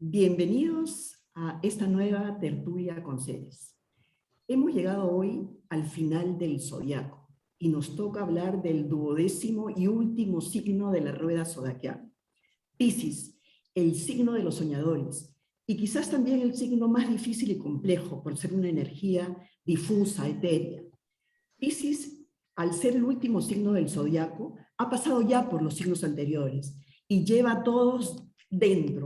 Bienvenidos a esta nueva tertulia con seres. Hemos llegado hoy al final del zodiaco y nos toca hablar del 12º y último signo de la rueda zodiacal, Piscis, el signo de los soñadores, y quizás también el signo más difícil y complejo por ser una energía difusa, etérea. Piscis, al ser el último signo del zodiaco, ha pasado ya por los signos anteriores y lleva a todos dentro,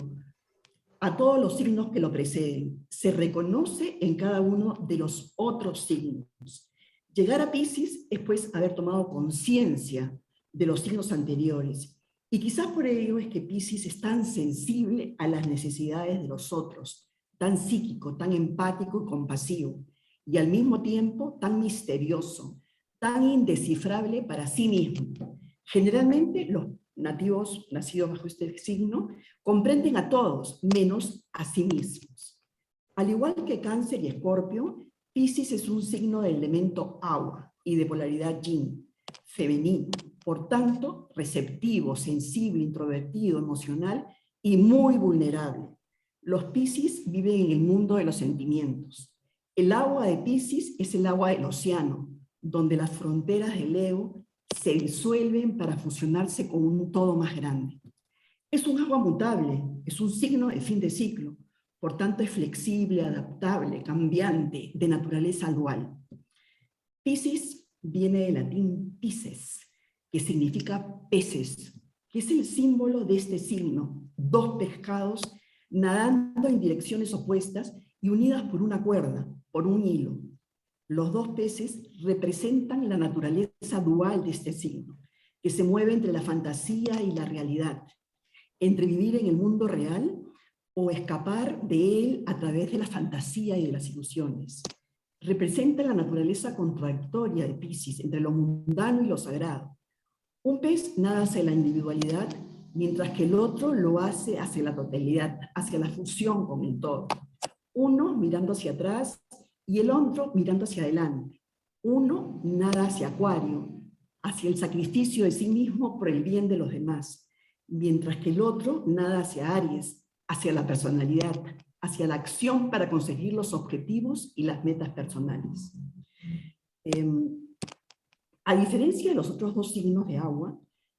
a todos los signos que lo preceden. Se reconoce en cada uno de los otros signos. Llegar a Piscis es pues haber tomado conciencia de los signos anteriores. Y quizás por ello es que Piscis es tan sensible a las necesidades de los otros, tan psíquico, tan empático y compasivo, y al mismo tiempo tan misterioso, tan indescifrable para sí mismo. Generalmente los nativos nacidos bajo este signo comprenden a todos, menos a sí mismos. Al igual que Cáncer y Escorpio, Piscis es un signo del elemento agua y de polaridad yin, femenino, por tanto, receptivo, sensible, introvertido, emocional y muy vulnerable. Los Piscis viven en el mundo de los sentimientos. El agua de Piscis es el agua del océano, donde las fronteras del ego se disuelven para fusionarse con un todo más grande. Es un agua mutable, es un signo de fin de ciclo, por tanto es flexible, adaptable, cambiante, de naturaleza dual. Piscis viene del latín pisces, que significa peces, que es el símbolo de este signo, dos pescados nadando en direcciones opuestas y unidas por una cuerda, por un hilo. Los dos peces representan la naturaleza dual de este signo, que se mueve entre la fantasía y la realidad, entre vivir en el mundo real o escapar de él a través de la fantasía y de las ilusiones. Representa la naturaleza contradictoria de Piscis entre lo mundano y lo sagrado. Un pez nada hacia la individualidad, mientras que el otro lo hace hacia la totalidad, hacia la fusión con el todo. Uno mirando hacia atrás y el otro mirando hacia adelante. Uno nada hacia Acuario, hacia el sacrificio de sí mismo por el bien de los demás, mientras que el otro nada hacia Aries, hacia la personalidad, hacia la acción para conseguir los objetivos y las metas personales. A diferencia de los otros dos signos de agua,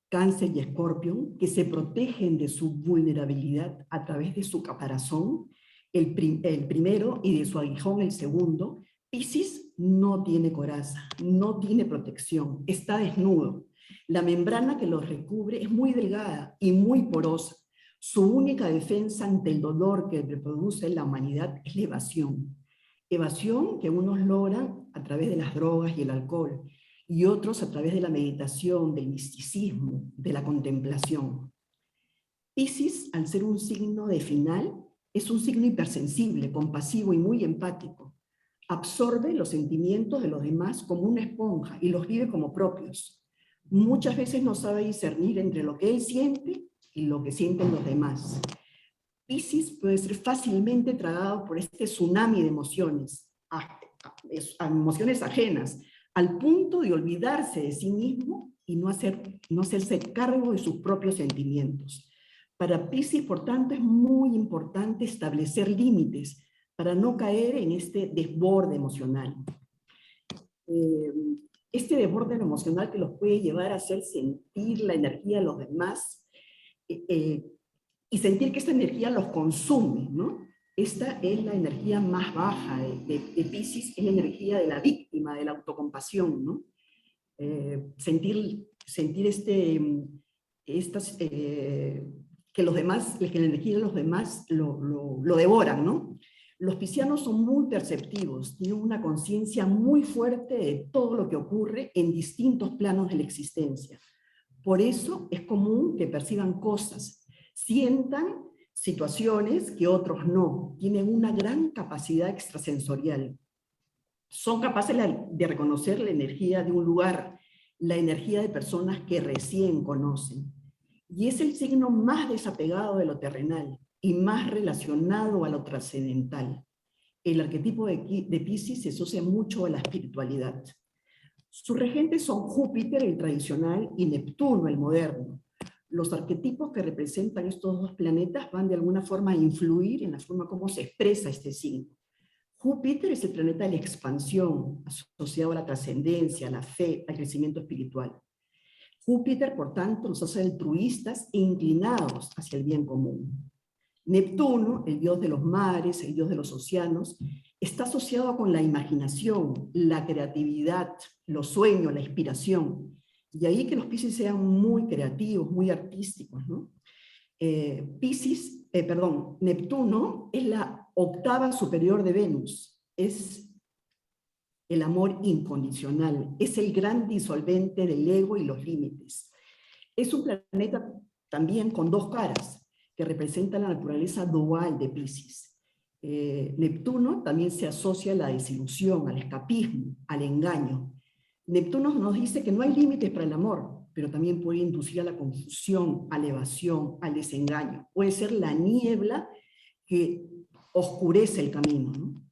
Cáncer y Escorpio, que se protegen de su vulnerabilidad a través de su caparazón, el primero, y de su aguijón el segundo, Piscis no tiene coraza, no tiene protección, está desnudo. La membrana que lo recubre es muy delgada y muy porosa. Su única defensa ante el dolor que reproduce la humanidad es la evasión. Evasión que unos logran a través de las drogas y el alcohol, y otros a través de la meditación, del misticismo, de la contemplación. Piscis, al ser un signo de final, es un signo hipersensible, compasivo y muy empático. Absorbe los sentimientos de los demás como una esponja y los vive como propios. Muchas veces no sabe discernir entre lo que él siente y lo que sienten los demás. Piscis puede ser fácilmente tragado por este tsunami de emociones, emociones ajenas, al punto de olvidarse de sí mismo y no hacerse cargo de sus propios sentimientos. Para Piscis, por tanto, es muy importante establecer límites para no caer en este desborde emocional. Este desborde emocional que los puede llevar a hacer sentir la energía de los demás y sentir que esta energía los consume, ¿no? Esta es la energía más baja de Piscis, es la energía de la víctima, de la autocompasión, ¿no? Sentir que los demás, que la energía de los demás lo devoran, ¿no? Los piscianos son muy perceptivos, tienen una conciencia muy fuerte de todo lo que ocurre en distintos planos de la existencia. Por eso es común que perciban cosas, sientan situaciones que otros no, tienen una gran capacidad extrasensorial. Son capaces de reconocer la energía de un lugar, la energía de personas que recién conocen. Y es el signo más desapegado de lo terrenal y más relacionado a lo trascendental. El arquetipo de Piscis se asocia mucho a la espiritualidad. Sus regentes son Júpiter, el tradicional, y Neptuno, el moderno. Los arquetipos que representan estos dos planetas van de alguna forma a influir en la forma como se expresa este signo. Júpiter es el planeta de la expansión, asociado a la trascendencia, a la fe, al crecimiento espiritual. Júpiter, por tanto, nos hace altruistas e inclinados hacia el bien común. Neptuno, el dios de los mares, el dios de los océanos, está asociado con la imaginación, la creatividad, los sueños, la inspiración. Y ahí que los Piscis sean muy creativos, muy artísticos, ¿no? Neptuno es la octava superior de Venus, es el amor incondicional, es el gran disolvente del ego y los límites. Es un planeta también con dos caras, que representan la naturaleza dual de Piscis. Neptuno también se asocia a la desilusión, al escapismo, al engaño. Neptuno nos dice que no hay límites para el amor, pero también puede inducir a la confusión, a la evasión, al desengaño. Puede ser la niebla que oscurece el camino, ¿no?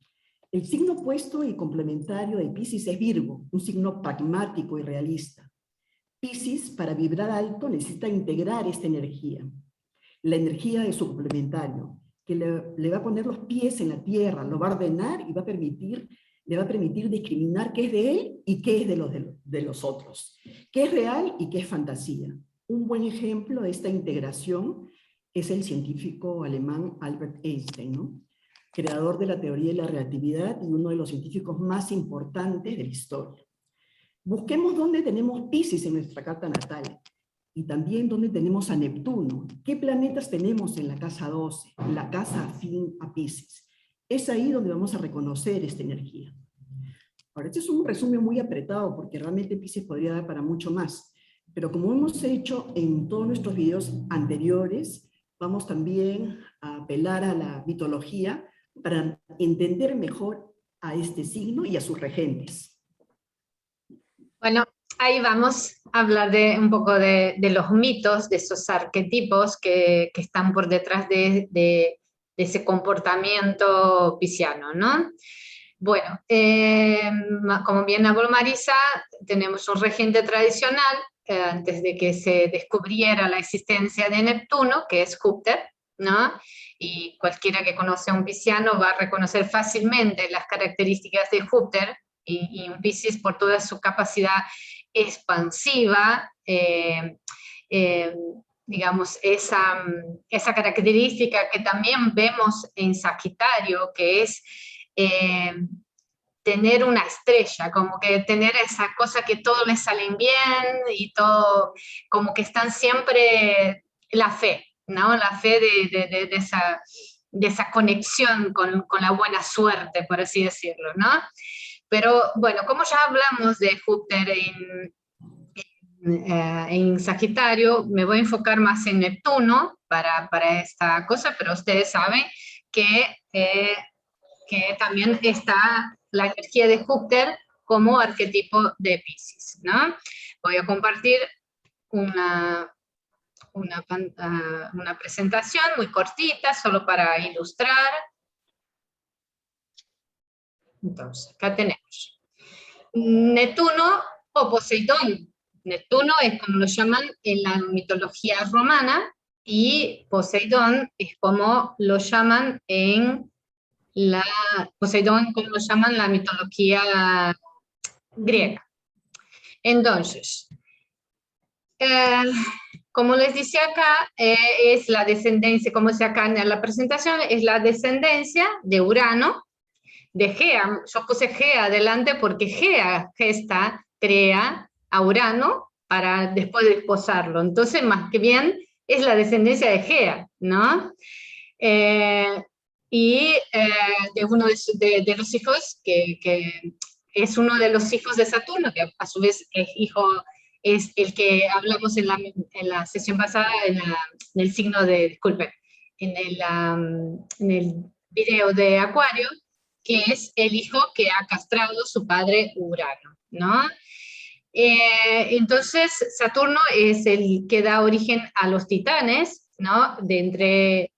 El signo opuesto y complementario de Piscis es Virgo, un signo pragmático y realista. Piscis, para vibrar alto, necesita integrar esta energía, la energía de su complementario, que le va a poner los pies en la tierra, lo va a ordenar y le va a permitir discriminar qué es de él y qué es de los otros, qué es real y qué es fantasía. Un buen ejemplo de esta integración es el científico alemán Albert Einstein, ¿no? Creador de la teoría de la relatividad y uno de los científicos más importantes de la historia. Busquemos dónde tenemos Piscis en nuestra carta natal y también dónde tenemos a Neptuno. ¿Qué planetas tenemos en la casa 12, la casa afín a Piscis? Es ahí donde vamos a reconocer esta energía. Ahora, este es un resumen muy apretado porque realmente Piscis podría dar para mucho más, pero como hemos hecho en todos nuestros videos anteriores, vamos también a apelar a la mitología para entender mejor a este signo y a sus regentes. Bueno, ahí vamos a hablar un poco de los mitos, de esos arquetipos que están por detrás de ese comportamiento pisciano, ¿no? Bueno, como bien habló Marisa, tenemos un regente tradicional, antes de que se descubriera la existencia de Neptuno, que es Júpiter, ¿no? Y cualquiera que conoce a un pisciano va a reconocer fácilmente las características de Júpiter, y un Piscis por toda su capacidad expansiva, digamos, esa característica que también vemos en Sagitario, que es tener una estrella, como que tener esa cosa que todo les salen bien y todo, como que están siempre la fe, ¿no? La fe de esa conexión con la buena suerte, por así decirlo, ¿no? Pero bueno, como ya hablamos de Júpiter en Sagitario, me voy a enfocar más en Neptuno para esta cosa, pero ustedes saben que también está la energía de Júpiter como arquetipo de Piscis, ¿no? Voy a compartir una presentación muy cortita, solo para ilustrar. Entonces, acá tenemos Neptuno o Poseidón. Neptuno es como lo llaman en la mitología romana, y Poseidón es como lo llaman en Poseidón, como lo llaman la mitología griega. Entonces, como les decía acá, es la descendencia, como dice acá en la presentación, es la descendencia de Urano, de Gea. Yo puse Gea adelante porque Gea gesta, crea a Urano para después desposarlo. Entonces, más que bien, es la descendencia de Gea, ¿no? Y de uno de los hijos, que es uno de los hijos de Saturno, que a su vez es el que hablamos en la sesión pasada, en el signo de, disculpen, en el video de Acuario, que es el hijo que ha castrado su padre Urano, ¿no? Entonces, Saturno es el que da origen a los titanes, ¿no? De entre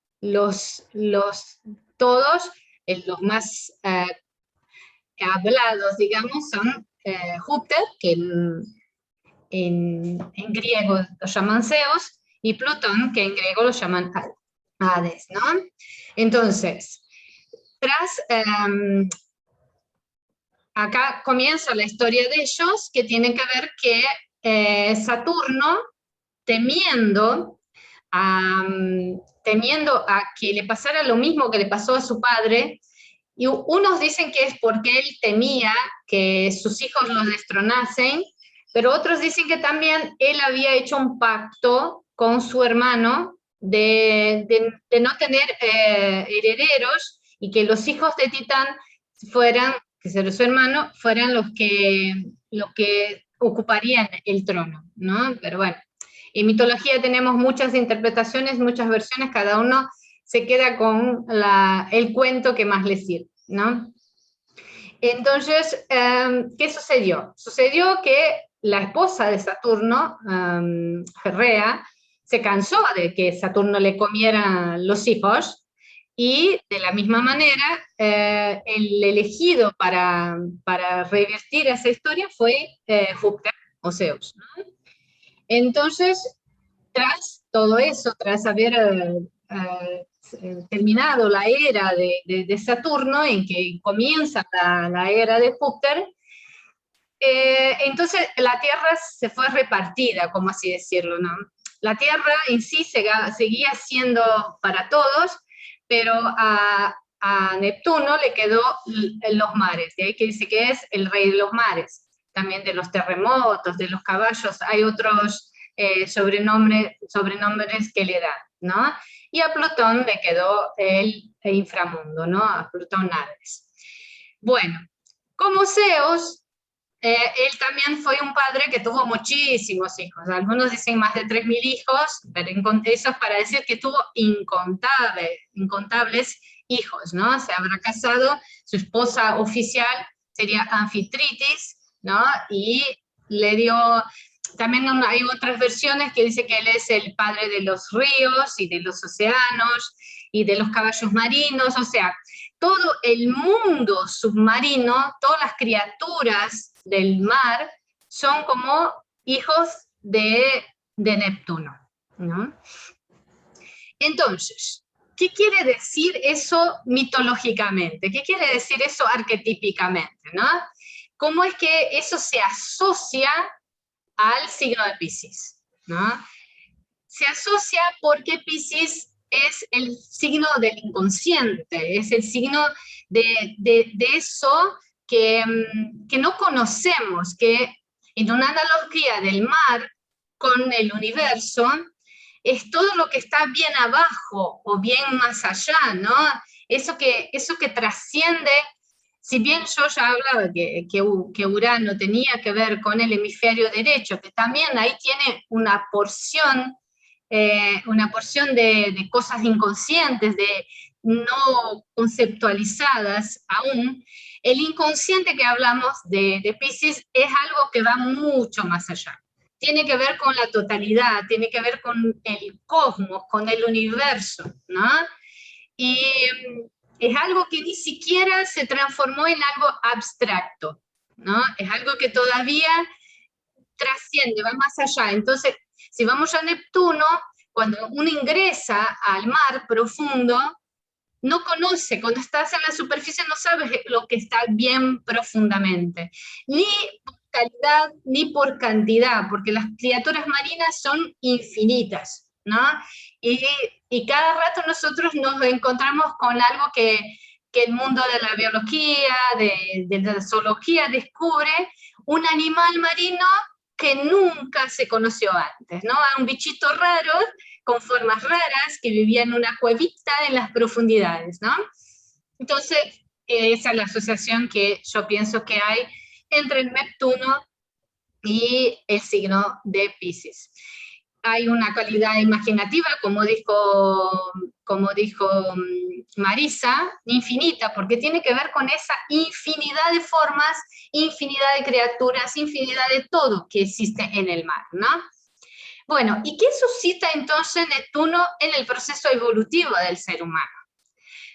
todos, los más hablados, digamos, son Júpiter, que en griego lo llaman Zeus, y Plutón, que en griego lo llaman Hades, ¿no? Entonces, acá comienza la historia de ellos, que tiene que ver que Saturno, temiendo a que le pasara lo mismo que le pasó a su padre, y unos dicen que es porque él temía que sus hijos los destronasen, pero otros dicen que también él había hecho un pacto con su hermano de no tener herederos, y que los hijos de Titán fueran, que era su hermano, fueran los que ocuparían el trono, ¿no? Pero bueno, en mitología tenemos muchas interpretaciones, muchas versiones, cada uno se queda con el cuento que más le sirve, ¿no? Entonces, ¿qué sucedió? Sucedió que la esposa de Saturno, Rea, se cansó de que Saturno le comiera los hijos, y de la misma manera, el elegido para revertir esa historia fue Júpiter o Zeus, ¿no? Entonces, tras todo eso, tras haber terminado la era de Saturno, en que comienza la era de Júpiter, entonces la Tierra se fue repartida, como así decirlo, ¿no? La Tierra en sí seguía siendo para todos, pero a Neptuno le quedó los mares, de ahí que dice que es el rey de los mares, también de los terremotos, de los caballos, hay otros sobrenombres que le dan, ¿no? Y a Plutón le quedó el inframundo, ¿no? A Plutón Hades. Bueno, como Zeus, él también fue un padre que tuvo muchísimos hijos, algunos dicen más de 3.000 hijos, pero eso es para decir que tuvo incontables hijos, ¿no? Se habrá casado, su esposa oficial sería Anfitritis, ¿no? Y le dio, también hay otras versiones que dicen que él es el padre de los ríos y de los océanos y de los caballos marinos, o sea, todo el mundo submarino, todas las criaturas del mar son como hijos de Neptuno, ¿no? Entonces, ¿qué quiere decir eso mitológicamente? ¿Qué quiere decir eso arquetípicamente, ¿no? ¿Cómo es que eso se asocia al signo de Piscis, ¿no? Se asocia porque Piscis es el signo del inconsciente, es el signo de eso que no conocemos, que en una analogía del mar con el universo, es todo lo que está bien abajo o bien más allá, ¿no? Eso que trasciende. Si bien yo ya hablaba que Urano tenía que ver con el hemisferio derecho, que también ahí tiene una porción de cosas inconscientes, de no conceptualizadas aún, el inconsciente que hablamos de Piscis es algo que va mucho más allá. Tiene que ver con la totalidad, tiene que ver con el cosmos, con el universo, ¿no? Y es algo que ni siquiera se transformó en algo abstracto, ¿no? Es algo que todavía trasciende, va más allá. Entonces, si vamos a Neptuno, cuando uno ingresa al mar profundo, no conoce, cuando estás en la superficie no sabes lo que está bien profundamente, ni por calidad ni por cantidad, porque las criaturas marinas son infinitas, ¿no? Y cada rato nosotros nos encontramos con algo que el mundo de la biología, de la zoología descubre, un animal marino que nunca se conoció antes, ¿no? Un bichito raro, con formas raras, que vivía en una cuevita en las profundidades, ¿no? Entonces, esa es la asociación que yo pienso que hay entre el Neptuno y el signo de Piscis. Hay una calidad imaginativa, como dijo Marisa, infinita, porque tiene que ver con esa infinidad de formas, infinidad de criaturas, infinidad de todo que existe en el mar, ¿no? Bueno, ¿y qué suscita entonces Neptuno en el proceso evolutivo del ser humano?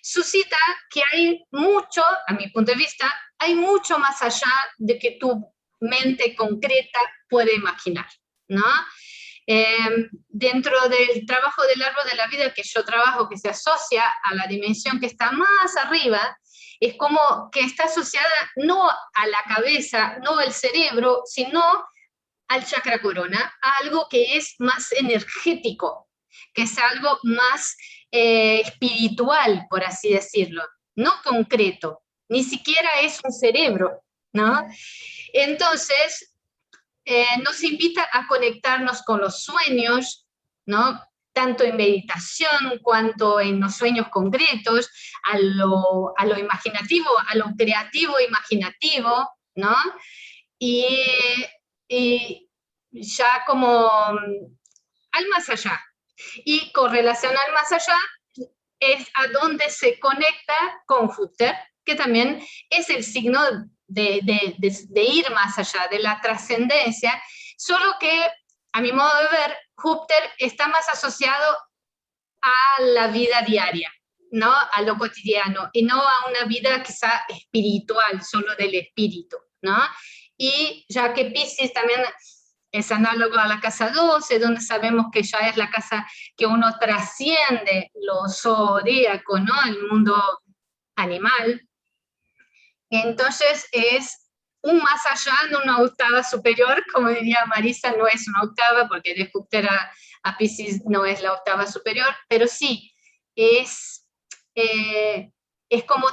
Suscita que hay mucho, a mi punto de vista, hay mucho más allá de que tu mente concreta puede imaginar, ¿no? Dentro del trabajo del árbol de la vida que yo trabajo, que se asocia a la dimensión que está más arriba, es como que está asociada no a la cabeza, no al cerebro, sino al chakra corona, a algo que es más energético, que es algo más espiritual, por así decirlo, no concreto, ni siquiera es un cerebro, ¿no? Entonces, nos invita a conectarnos con los sueños, ¿no? Tanto en meditación cuanto en los sueños concretos, a lo imaginativo, a lo creativo imaginativo, ¿no? Y ya como al más allá. Y con relación al más allá es a donde se conecta con Júpiter, que también es el signo de ir más allá, de la trascendencia, solo que a mi modo de ver, Júpiter está más asociado a la vida diaria, ¿no? A lo cotidiano, y no a una vida quizá espiritual, solo del espíritu, ¿no? Y ya que Piscis también es análogo a la casa 12, donde sabemos que ya es la casa que uno trasciende lo zodíaco, ¿no? El mundo animal. Entonces es un más allá, no una octava superior, como diría Marisa, no es una octava, porque de Júpiter a Piscis no es la octava superior, pero sí, es como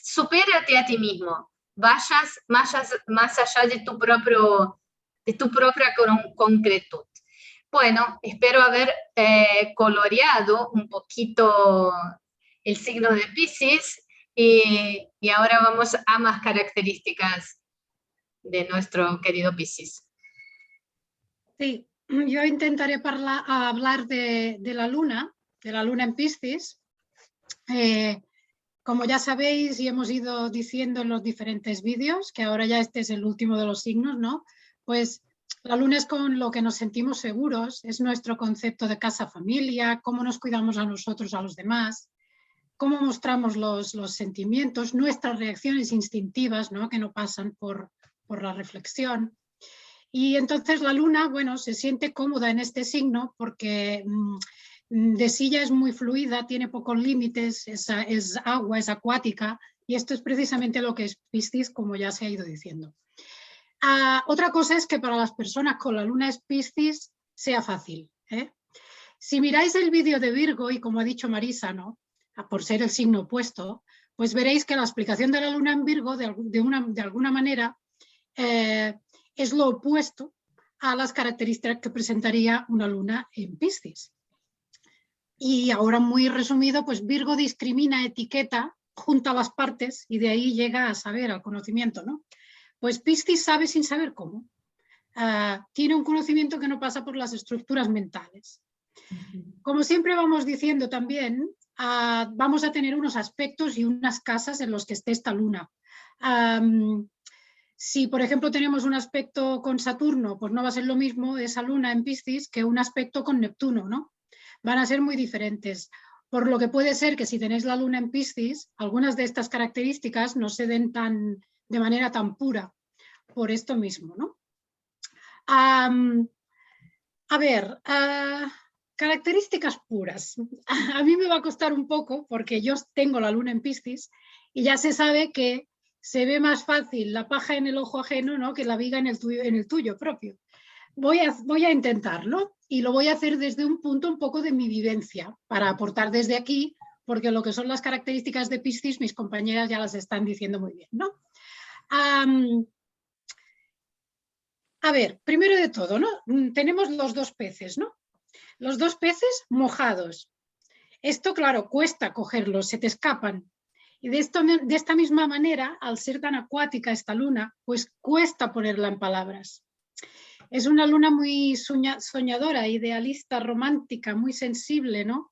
supérate a ti mismo, vayas más allá de tu propia concretud. Bueno, espero haber coloreado un poquito el signo de Piscis y ahora vamos a más características de nuestro querido Piscis. Sí, yo intentaré hablar de la luna en Piscis. Como ya sabéis y hemos ido diciendo en los diferentes vídeos, que ahora ya este es el último de los signos, ¿no? Pues la luna es con lo que nos sentimos seguros, es nuestro concepto de casa-familia, cómo nos cuidamos a nosotros, a los demás, cómo mostramos los sentimientos, nuestras reacciones instintivas, ¿no? Que no pasan por la reflexión. Y entonces la luna, bueno, se siente cómoda en este signo porque de sí ya es muy fluida, tiene pocos límites, es agua, es acuática, y esto es precisamente lo que es Piscis, como ya se ha ido diciendo. Otra cosa es que para las personas con la luna es Piscis sea fácil, ¿eh? Si miráis el vídeo de Virgo, y como ha dicho Marisa, ¿no? Por ser el signo opuesto, pues veréis que la explicación de la luna en Virgo, de alguna manera, es lo opuesto a las características que presentaría una luna en Piscis. Y ahora muy resumido, pues Virgo discrimina, etiqueta, junta las partes y de ahí llega a saber, al conocimiento, ¿no? Pues Piscis sabe sin saber cómo. Tiene un conocimiento que no pasa por las estructuras mentales. Como siempre vamos diciendo también, vamos a tener unos aspectos y unas casas en los que esté esta luna. Si, por ejemplo, tenemos un aspecto con Saturno, pues no va a ser lo mismo esa luna en Piscis que un aspecto con Neptuno, ¿no? Van a ser muy diferentes. Por lo que puede ser que si tenéis la luna en Piscis, algunas de estas características no se den de manera tan pura por esto mismo, ¿no? A ver, características puras. A mí me va a costar un poco porque yo tengo la luna en Piscis y ya se sabe que se ve más fácil la paja en el ojo ajeno, ¿no? Que la viga en el tuyo propio. Voy a intentarlo y lo voy a hacer desde un punto un poco de mi vivencia para aportar desde aquí, porque lo que son las características de Piscis mis compañeras ya las están diciendo muy bien, ¿no? A ver, primero de todo, ¿no? Tenemos los dos peces, ¿no? Los dos peces mojados. Esto, claro, cuesta cogerlos, se te escapan. Y de esta misma manera, al ser tan acuática esta luna, pues cuesta ponerla en palabras. Es una luna muy soñadora, idealista, romántica, muy sensible, ¿no?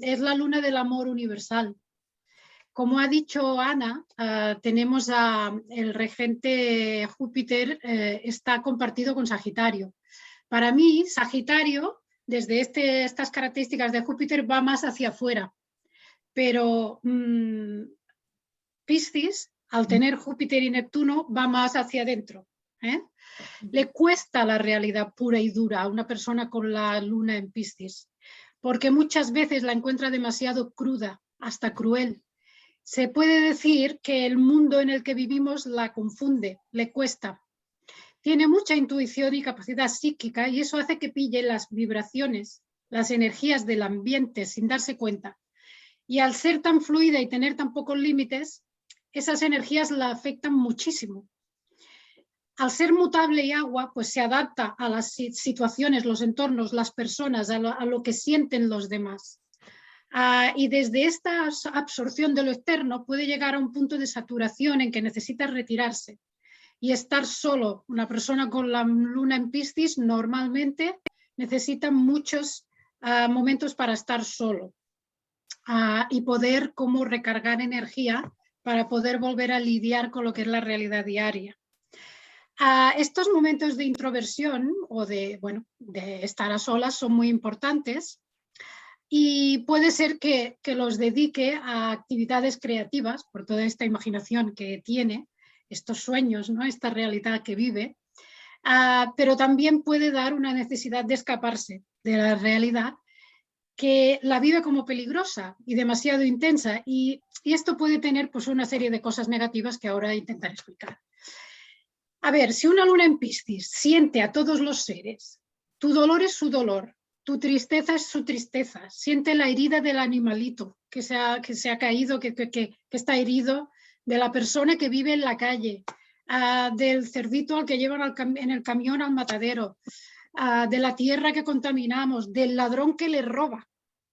Es la luna del amor universal. Como ha dicho Ana, tenemos el regente Júpiter, está compartido con Sagitario. Para mí, Sagitario, desde estas características de Júpiter, va más hacia afuera. Pero Piscis, al tener Júpiter y Neptuno, va más hacia adentro. Le cuesta la realidad pura y dura a una persona con la luna en Piscis, porque muchas veces la encuentra demasiado cruda, hasta cruel. Se puede decir que el mundo en el que vivimos la confunde, le cuesta. Tiene mucha intuición y capacidad psíquica y eso hace que pille las vibraciones, las energías del ambiente sin darse cuenta. Y al ser tan fluida y tener tan pocos límites, esas energías la afectan muchísimo. Al ser mutable y agua, pues se adapta a las situaciones, los entornos, las personas, a lo que sienten los demás. Y desde esta absorción de lo externo puede llegar a un punto de saturación en que necesita retirarse y estar solo. Una persona con la luna en Piscis normalmente necesita muchos momentos para estar solo y poder como recargar energía para poder volver a lidiar con lo que es la realidad diaria. Estos momentos de introversión o de estar a solas son muy importantes y puede ser que los dedique a actividades creativas por toda esta imaginación que tiene, estos sueños, ¿no? Esta realidad que vive, pero también puede dar una necesidad de escaparse de la realidad que la vive como peligrosa y demasiado intensa y esto puede tener pues, una serie de cosas negativas que ahora intentaré explicar. A ver, si una luna en Piscis siente a todos los seres, tu dolor es su dolor, tu tristeza es su tristeza, siente la herida del animalito que se ha caído, que está herido, de la persona que vive en la calle, del cerdito al que llevan en el camión al matadero, de la tierra que contaminamos, del ladrón que le roba,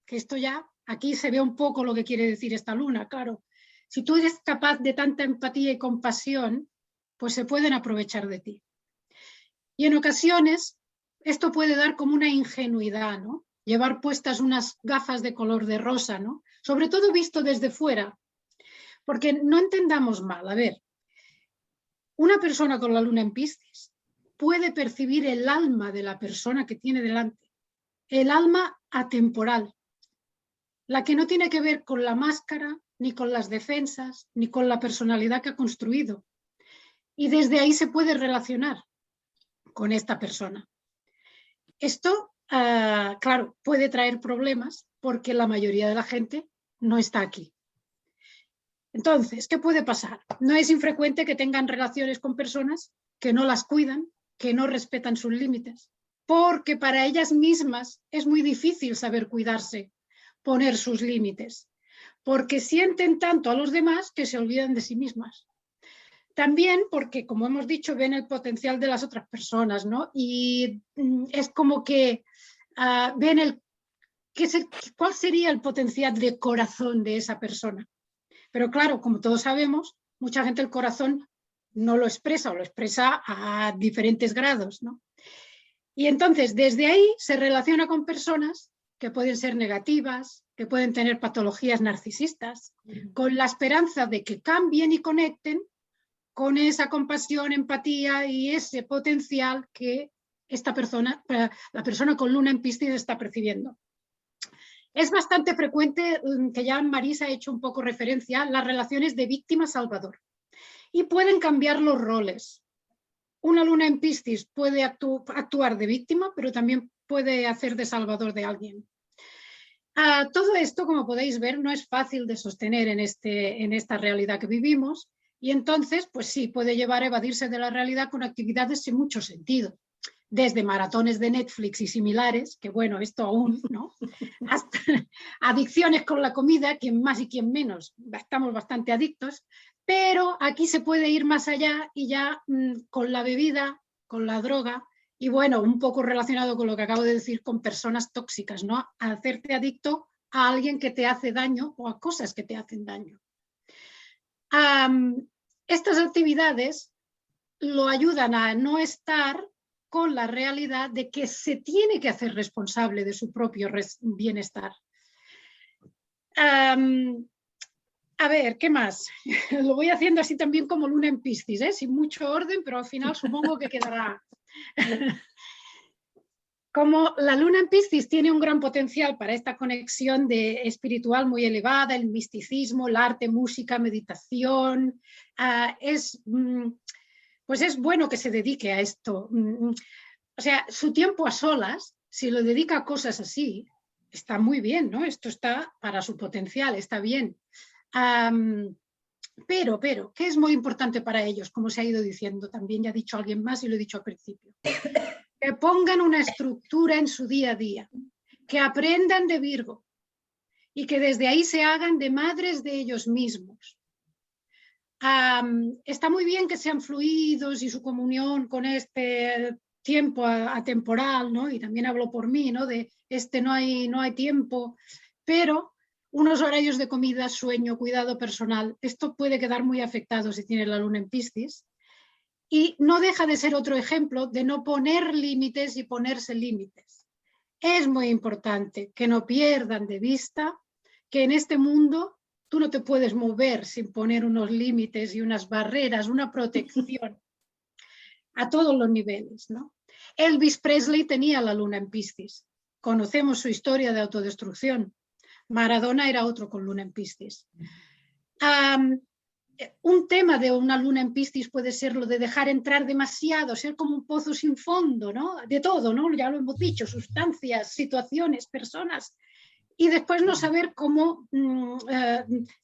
que esto ya, aquí se ve un poco lo que quiere decir esta luna, claro. Si tú eres capaz de tanta empatía y compasión, pues se pueden aprovechar de ti. Y en ocasiones esto puede dar como una ingenuidad, ¿no? Llevar puestas unas gafas de color de rosa, ¿no? Sobre todo visto desde fuera, porque no entendamos mal, a ver, una persona con la luna en Piscis puede percibir el alma de la persona que tiene delante, el alma atemporal, la que no tiene que ver con la máscara, ni con las defensas, ni con la personalidad que ha construido. Y desde ahí se puede relacionar con esta persona. Esto, claro, puede traer problemas porque la mayoría de la gente no está aquí. Entonces, ¿qué puede pasar? No es infrecuente que tengan relaciones con personas que no las cuidan, que no respetan sus límites, porque para ellas mismas es muy difícil saber cuidarse, poner sus límites, porque sienten tanto a los demás que se olvidan de sí mismas. También porque, como hemos dicho, ven el potencial de las otras personas, ¿no? Y es como que ven cuál sería el potencial de corazón de esa persona. Pero claro, como todos sabemos, mucha gente el corazón no lo expresa o lo expresa a diferentes grados, ¿no? Y entonces, desde ahí se relaciona con personas que pueden ser negativas, que pueden tener patologías narcisistas, con la esperanza de que cambien y conecten con esa compasión, empatía y ese potencial que la persona con luna en Piscis está percibiendo. Es bastante frecuente, que ya Marisa ha hecho un poco referencia, las relaciones de víctima-salvador. Y pueden cambiar los roles. Una luna en Piscis puede actuar de víctima, pero también puede hacer de salvador de alguien. Todo esto, como podéis ver, no es fácil de sostener en esta realidad que vivimos. Y entonces, pues sí, puede llevar a evadirse de la realidad con actividades sin mucho sentido. Desde maratones de Netflix y similares, que bueno, esto aún, ¿no? Hasta adicciones con la comida, quien más y quien menos, estamos bastante adictos, pero aquí se puede ir más allá y ya con la bebida, con la droga, y bueno, un poco relacionado con lo que acabo de decir, con personas tóxicas, ¿no? A hacerte adicto a alguien que te hace daño o a cosas que te hacen daño. Estas actividades lo ayudan a no estar con la realidad de que se tiene que hacer responsable de su propio bienestar. A ver, ¿qué más? Lo voy haciendo así también como luna en Piscis, sin mucho orden, pero al final supongo que quedará. Como la luna en Piscis tiene un gran potencial para esta conexión espiritual muy elevada, el misticismo, el arte, música, meditación, pues es bueno que se dedique a esto. O sea, su tiempo a solas, si lo dedica a cosas así, está muy bien, ¿no? Esto está para su potencial, está bien. Pero, ¿qué es muy importante para ellos? Como se ha ido diciendo, también ya ha dicho alguien más y lo he dicho al principio. Que pongan una estructura en su día a día, que aprendan de Virgo y que desde ahí se hagan de madres de ellos mismos. Está muy bien que sean fluidos y su comunión con este tiempo atemporal, ¿no? Y también hablo por mí, ¿no? De no hay tiempo, pero unos horarios de comida, sueño, cuidado personal, esto puede quedar muy afectado si tiene la luna en Piscis. Y no deja de ser otro ejemplo de no poner límites y ponerse límites. Es muy importante que no pierdan de vista que en este mundo tú no te puedes mover sin poner unos límites y unas barreras, una protección a todos los niveles, ¿no? Elvis Presley tenía la luna en Piscis. Conocemos su historia de autodestrucción. Maradona era otro con luna en Piscis. Un tema de una luna en Piscis puede ser lo de dejar entrar demasiado, ser como un pozo sin fondo, ¿no? De todo, ¿no? Ya lo hemos dicho, sustancias, situaciones, personas, y después no saber cómo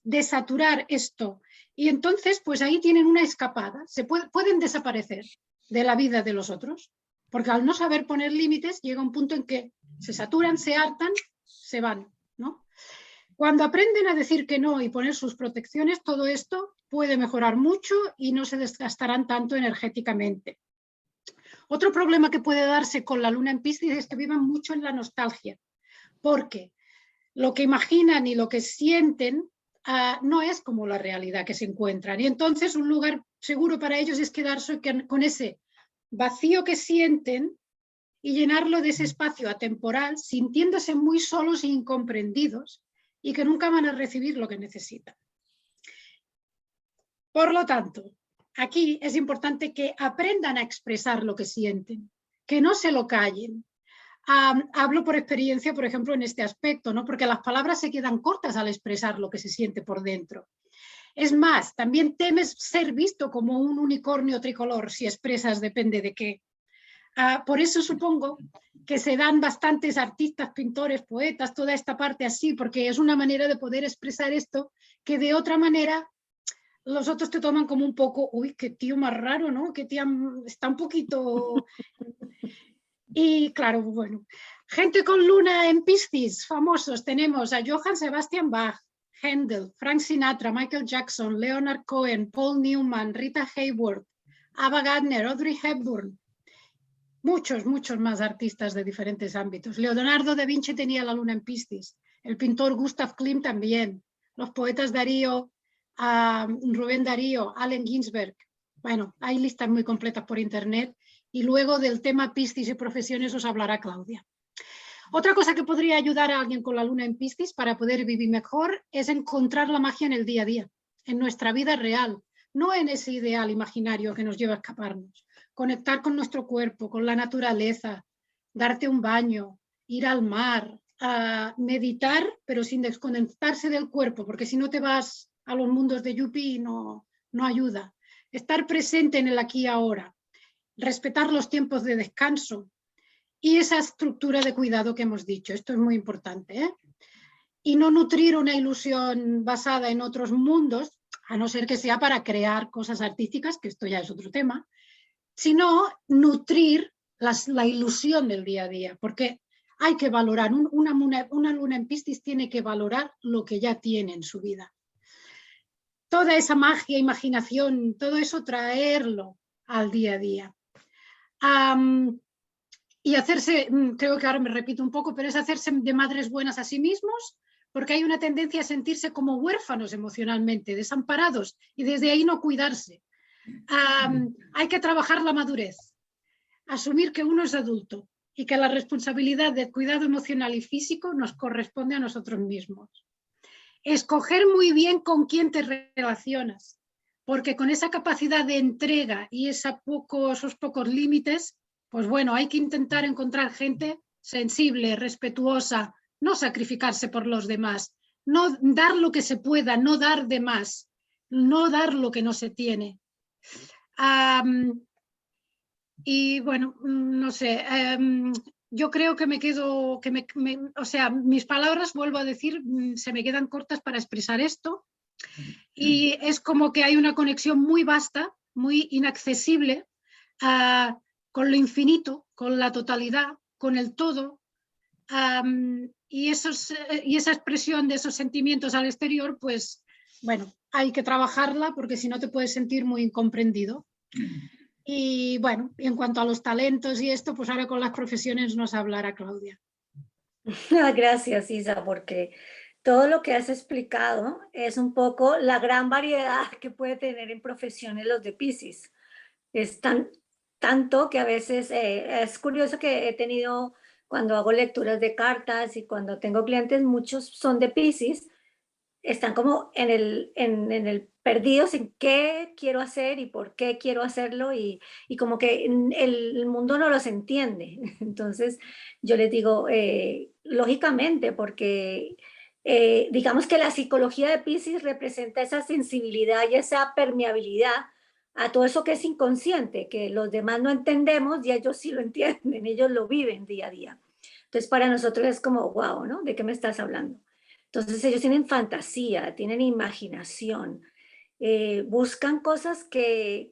desaturar esto. Y entonces, pues ahí tienen una escapada, pueden desaparecer de la vida de los otros, porque al no saber poner límites llega un punto en que se saturan, se hartan, se van, ¿no? Cuando aprenden a decir que no y poner sus protecciones, todo esto puede mejorar mucho y no se desgastarán tanto energéticamente. Otro problema que puede darse con la luna en Piscis es que vivan mucho en la nostalgia, porque lo que imaginan y lo que sienten no es como la realidad que se encuentran. Y entonces un lugar seguro para ellos es quedarse con ese vacío que sienten y llenarlo de ese espacio atemporal, sintiéndose muy solos e incomprendidos, y que nunca van a recibir lo que necesitan. Por lo tanto, aquí es importante que aprendan a expresar lo que sienten, que no se lo callen. Hablo por experiencia, por ejemplo, en este aspecto, ¿no? Porque las palabras se quedan cortas al expresar lo que se siente por dentro. Es más, también temes ser visto como un unicornio tricolor si expresas depende de qué. Por eso supongo que se dan bastantes artistas, pintores, poetas, toda esta parte así, porque es una manera de poder expresar esto que de otra manera los otros te toman como un poco, uy, qué tío más raro, ¿no? Qué tía está un poquito... Y claro, bueno, gente con luna en Piscis, famosos, tenemos a Johann Sebastian Bach, Händel, Frank Sinatra, Michael Jackson, Leonard Cohen, Paul Newman, Rita Hayworth, Ava Gardner, Audrey Hepburn, muchos más artistas de diferentes ámbitos. Leonardo da Vinci tenía la luna en Piscis, el pintor Gustav Klimt también, los poetas Darío, Rubén Darío, Allen Ginsberg. Bueno, hay listas muy completas por internet y luego del tema Piscis y profesiones os hablará Claudia. Otra cosa que podría ayudar a alguien con la luna en Piscis para poder vivir mejor es encontrar la magia en el día a día, en nuestra vida real, no en ese ideal imaginario que nos lleva a escaparnos. Conectar con nuestro cuerpo, con la naturaleza, darte un baño, ir al mar, meditar, pero sin desconectarse del cuerpo, porque si no te vas a los mundos de Yuppie no ayuda. Estar presente en el aquí y ahora, respetar los tiempos de descanso y esa estructura de cuidado que hemos dicho. Esto es muy importante, ¿eh? Y no nutrir una ilusión basada en otros mundos, a no ser que sea para crear cosas artísticas, que esto ya es otro tema, sino nutrir la ilusión del día a día, porque hay que valorar, una luna en Piscis tiene que valorar lo que ya tiene en su vida. Toda esa magia, imaginación, todo eso traerlo al día a día. Y hacerse, creo que ahora me repito un poco, pero es hacerse de madres buenas a sí mismos, porque hay una tendencia a sentirse como huérfanos emocionalmente, desamparados, y desde ahí no cuidarse. Hay que trabajar la madurez, asumir que uno es adulto y que la responsabilidad del cuidado emocional y físico nos corresponde a nosotros mismos. Escoger muy bien con quién te relacionas, porque con esa capacidad de entrega y esos pocos límites, pues bueno, hay que intentar encontrar gente sensible, respetuosa, no sacrificarse por los demás, no dar lo que se pueda, no dar de más, no dar lo que no se tiene. Y bueno, no sé, yo creo que me quedo, o sea, mis palabras, vuelvo a decir, se me quedan cortas para expresar esto. Y es como que hay una conexión muy vasta, muy inaccesible, con lo infinito, con la totalidad, con el todo. Y esa expresión de esos sentimientos al exterior, pues bueno, hay que trabajarla porque si no te puedes sentir muy incomprendido. Y bueno, en cuanto a los talentos y esto, pues ahora con las profesiones nos hablará Claudia. Gracias, Isa, porque todo lo que has explicado es un poco la gran variedad que puede tener en profesiones los de Piscis. Es tanto que a veces es curioso que he tenido, cuando hago lecturas de cartas y cuando tengo clientes, muchos son de Piscis, están como en el perdidos en qué quiero hacer y por qué quiero hacerlo y como que el mundo no los entiende. Entonces yo les digo, lógicamente, porque digamos que la psicología de Piscis representa esa sensibilidad y esa permeabilidad a todo eso que es inconsciente, que los demás no entendemos y ellos sí lo entienden, ellos lo viven día a día. Entonces para nosotros es como, wow, ¿no? ¿De qué me estás hablando? Entonces ellos tienen fantasía, tienen imaginación, buscan cosas que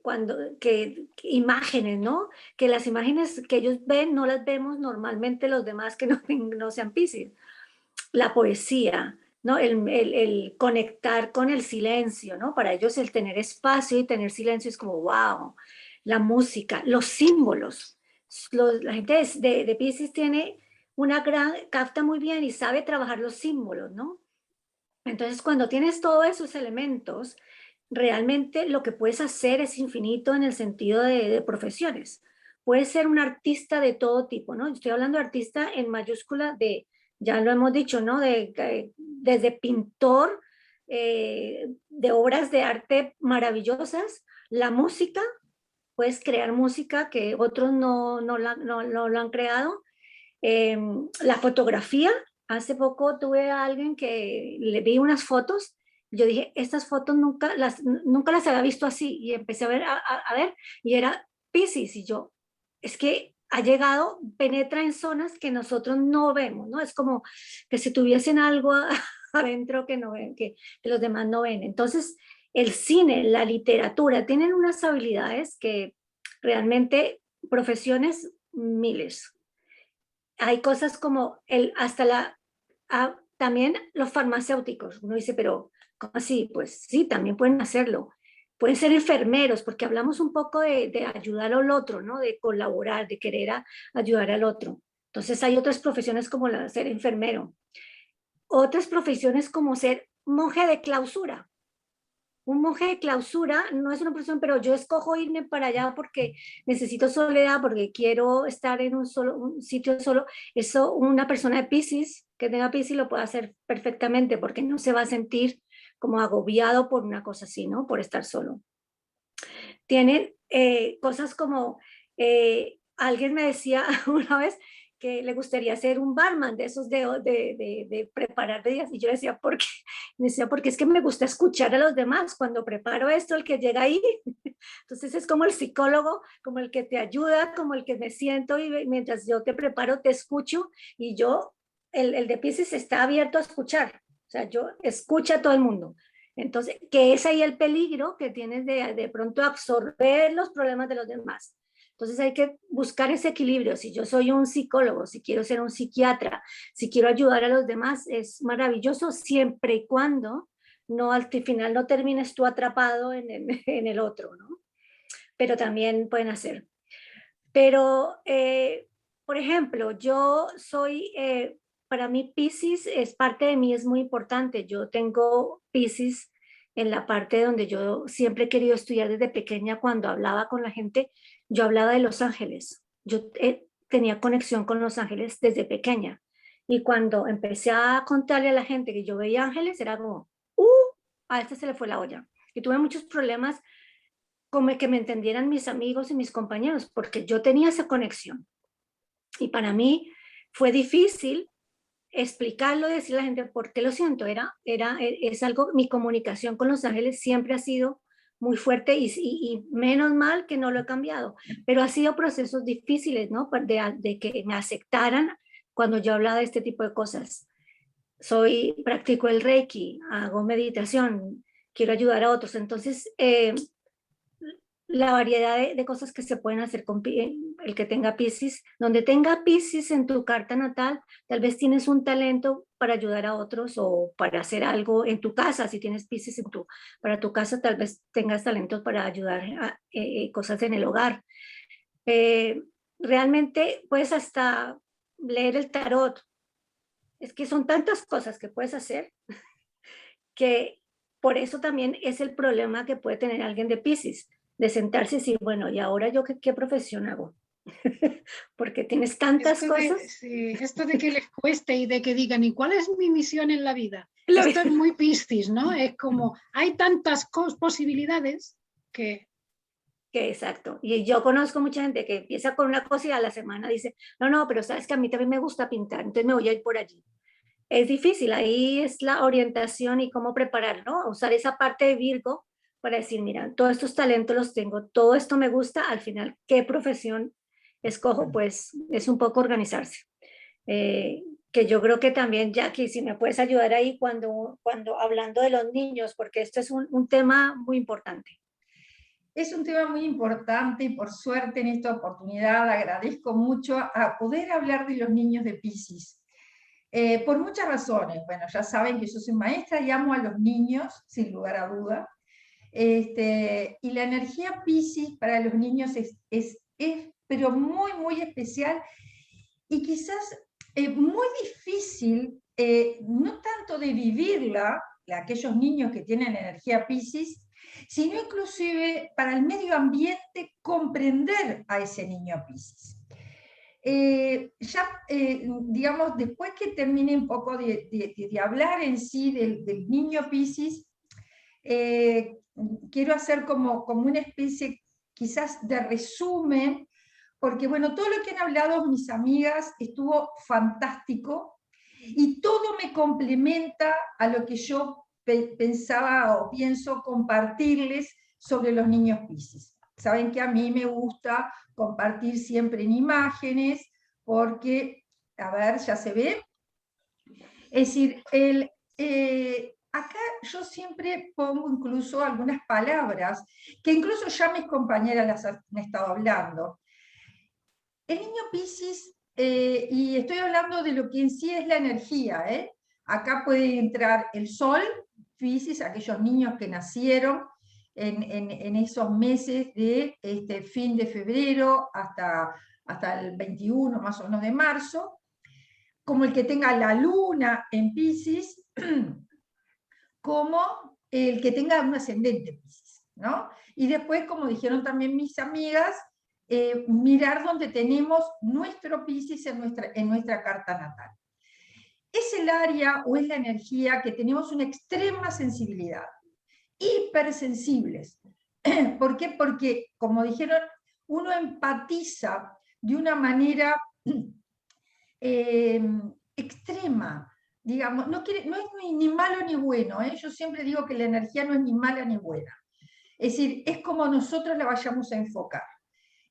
imágenes, ¿no? Que las imágenes que ellos ven no las vemos normalmente los demás que no sean Piscis. La poesía, ¿no? El conectar con el silencio, ¿no? Para ellos el tener espacio y tener silencio es como, wow. La música, los símbolos. La gente de Piscis tiene capta muy bien y sabe trabajar los símbolos, ¿no? Entonces, cuando tienes todos esos elementos, realmente lo que puedes hacer es infinito en el sentido de profesiones. Puedes ser un artista de todo tipo, ¿no? Estoy hablando de artista en mayúscula ya lo hemos dicho, ¿no? Desde pintor, de obras de arte maravillosas, la música, puedes crear música que otros no lo han creado, la fotografía. Hace poco tuve a alguien que le vi unas fotos, yo dije, estas fotos nunca las había visto así, y empecé a ver, a ver, y era Piscis, y yo, es que ha llegado, penetra en zonas que nosotros no vemos, ¿no? Es como que si tuviesen algo adentro que no ven, que los demás no ven. Entonces, el cine, la literatura, tienen unas habilidades que realmente, profesiones miles. Hay cosas como también los farmacéuticos. Uno dice, pero ¿cómo así? Pues sí, también pueden hacerlo. Pueden ser enfermeros, porque hablamos un poco de ayudar al otro, ¿no? De colaborar, de querer ayudar al otro. Entonces hay otras profesiones como la de ser enfermero. Otras profesiones como ser monje de clausura. Un monje de clausura no es una profesión, pero yo escojo irme para allá porque necesito soledad, porque quiero estar en un sitio solo. Eso, una persona de Piscis, que tenga Piscis, lo puede hacer perfectamente porque no se va a sentir como agobiado por una cosa así, ¿no? Por estar solo. Tienen cosas como, alguien me decía una vez que le gustaría ser un barman de esos de preparar bebidas, y yo decía, ¿por qué? Me decía, porque es que me gusta escuchar a los demás, cuando preparo esto, el que llega ahí, entonces es como el psicólogo, como el que te ayuda, como el que me siento y mientras yo te preparo, te escucho, y el de Piscis está abierto a escuchar, o sea, yo escucho a todo el mundo. Entonces, que es ahí el peligro que tienes de pronto absorber los problemas de los demás. Entonces hay que buscar ese equilibrio. Si yo soy un psicólogo, si quiero ser un psiquiatra, si quiero ayudar a los demás, es maravilloso siempre y cuando no al final no termines tú atrapado en el otro, ¿no? Pero también pueden hacer. Pero, por ejemplo, yo soy, para mí Piscis es parte de mí, es muy importante. Yo tengo Piscis en la parte donde yo siempre he querido estudiar desde pequeña. Cuando hablaba con la gente, yo hablaba de los ángeles. Yo tenía conexión con los ángeles desde pequeña. Y cuando empecé a contarle a la gente que yo veía ángeles, era como, a este se le fue la olla. Y tuve muchos problemas como que me entendieran mis amigos y mis compañeros, porque yo tenía esa conexión. Y para mí fue difícil explicarlo y decirle a la gente por qué lo siento. Es algo, mi comunicación con los ángeles siempre ha sido muy fuerte y menos mal que no lo he cambiado. Pero ha sido procesos difíciles, ¿no? De que me aceptaran cuando yo hablaba de este tipo de cosas. Practico el Reiki, hago meditación, quiero ayudar a otros. Entonces, la variedad de cosas que se pueden hacer con el que tenga Piscis. Donde tenga Piscis en tu carta natal, tal vez tienes un talento para ayudar a otros o para hacer algo en tu casa. Si tienes Piscis para tu casa, tal vez tengas talentos para ayudar a cosas en el hogar. Realmente puedes hasta leer el tarot. Es que son tantas cosas que puedes hacer que por eso también es el problema que puede tener alguien de Piscis, de sentarse y decir, bueno, ¿y ahora yo qué profesión hago? Porque tienes tantas cosas. Sí, esto de que les cueste y de que digan, ¿y cuál es mi misión en la vida? Esto es muy Piscis, ¿no? Es como, hay tantas posibilidades que... Exacto. Y yo conozco mucha gente que empieza con una cosa y a la semana dice, no, pero sabes que a mí también me gusta pintar, entonces me voy a ir por allí. Es difícil, ahí es la orientación y cómo preparar, ¿no? Usar esa parte de Virgo para decir, mira, todos estos talentos los tengo, todo esto me gusta, al final, ¿qué profesión escojo? Pues es un poco organizarse. Que yo creo que también, Jackie, si me puedes ayudar ahí cuando hablando de los niños, porque esto es un tema muy importante. Es un tema muy importante y por suerte en esta oportunidad agradezco mucho a poder hablar de los niños de Piscis. Por muchas razones. Bueno, ya saben que yo soy maestra y amo a los niños, sin lugar a duda. Y la energía Piscis para los niños es pero muy, muy especial y quizás muy difícil, no tanto de vivirla, aquellos niños que tienen energía Piscis, sino inclusive para el medio ambiente comprender a ese niño Piscis. Digamos, después que termine un poco de hablar en sí del niño Piscis, quiero hacer como una especie quizás de resumen, porque bueno, todo lo que han hablado mis amigas estuvo fantástico y todo me complementa a lo que yo pensaba o pienso compartirles sobre los niños Piscis. Saben que a mí me gusta compartir siempre en imágenes, porque, a ver, ya se ve. Es decir, acá yo siempre pongo incluso algunas palabras, que incluso ya mis compañeras las han estado hablando. El niño Piscis, y estoy hablando de lo que en sí es la energía, acá puede entrar el sol, Piscis, aquellos niños que nacieron en esos meses de fin de febrero hasta el 21 más o menos de marzo, como el que tenga la luna en Piscis, como el que tenga un ascendente Piscis, ¿no? Y después, como dijeron también mis amigas, mirar dónde tenemos nuestro Piscis en nuestra carta natal. Es el área o es la energía que tenemos una extrema sensibilidad, hipersensibles. ¿Por qué? Porque, como dijeron, uno empatiza de una manera extrema, digamos, no es ni malo ni bueno, yo siempre digo que la energía no es ni mala ni buena, es decir, es como nosotros la vayamos a enfocar.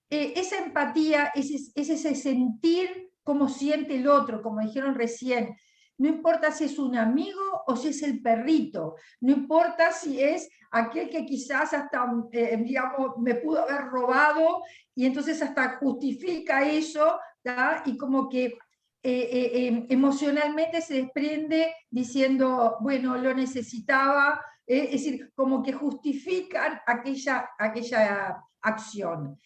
Esa empatía es ese sentir como siente el otro, como dijeron recién, no importa si es un amigo o si es el perrito, no importa si es aquel que quizás hasta, digamos, me pudo haber robado y entonces hasta justifica eso, ¿tá? Y como que emocionalmente se desprende diciendo, bueno, lo necesitaba, es decir, como que justifican aquella acción.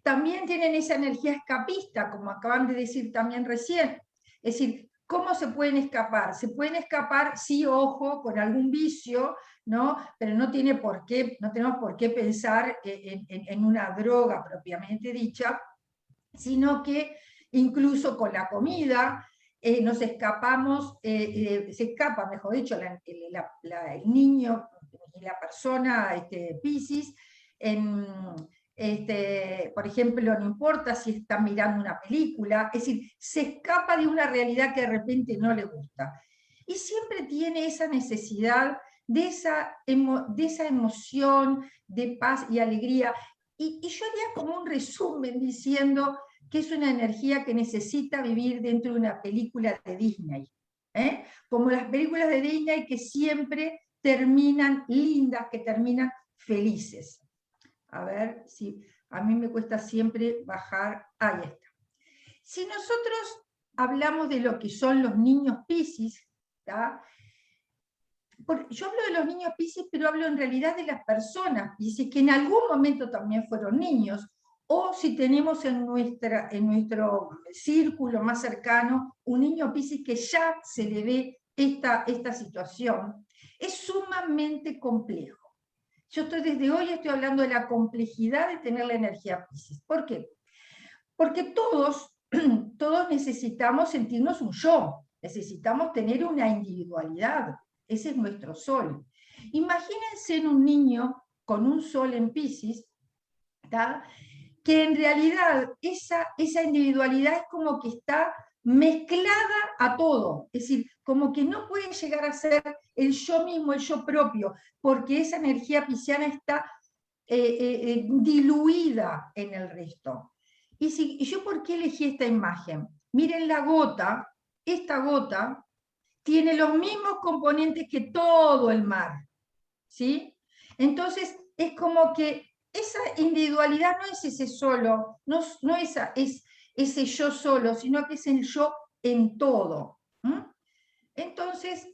También tienen esa energía escapista, como acaban de decir también recién, es decir, ¿cómo se pueden escapar? Se pueden escapar, sí, ojo, con algún vicio, ¿no? Pero no tenemos por qué pensar en una droga propiamente dicha, sino que incluso con la comida nos escapamos, se escapa, mejor dicho, el niño y la persona Piscis, por ejemplo, no importa si está mirando una película, es decir, se escapa de una realidad que de repente no le gusta. Y siempre tiene esa necesidad de esa emoción de paz y alegría. Y yo haría como un resumen diciendo que es una energía que necesita vivir dentro de una película de Disney, ¿eh? Como las películas de Disney que siempre terminan lindas, que terminan felices. A ver si a mí me cuesta siempre bajar. Ahí está. Si nosotros hablamos de lo que son los niños Piscis, ¿tá? Yo hablo de los niños Piscis, pero hablo en realidad de las personas Piscis, que en algún momento también fueron niños, o si tenemos en nuestro círculo más cercano un niño Piscis que ya se le ve esta situación, es sumamente complejo. Yo desde hoy estoy hablando de la complejidad de tener la energía Piscis. ¿Por qué? Porque todos necesitamos sentirnos un yo, necesitamos tener una individualidad. Ese es nuestro sol. Imagínense en un niño con un sol en Piscis, ¿tá? Que en realidad esa individualidad es como que está mezclada a todo, es decir, como que no puede llegar a ser el yo mismo, el yo propio, porque esa energía pisciana está diluida en el resto. ¿Y yo por qué elegí esta imagen? Miren la gota, esta gota tiene los mismos componentes que todo el mar, ¿sí? Entonces es como que esa individualidad no es ese solo, no es ese yo solo, sino que es el yo en todo. Entonces,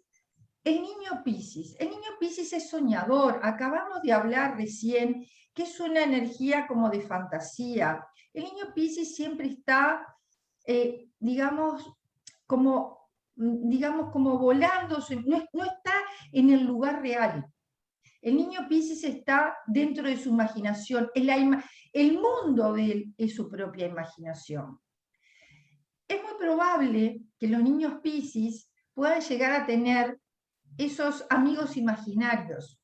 el niño Piscis es soñador. Acabamos de hablar recién que es una energía como de fantasía. El niño Piscis siempre está, digamos, como volando, no está en el lugar real. El niño Piscis está dentro de su imaginación, el mundo de él es su propia imaginación. Es muy probable que los niños Piscis puedan llegar a tener esos amigos imaginarios,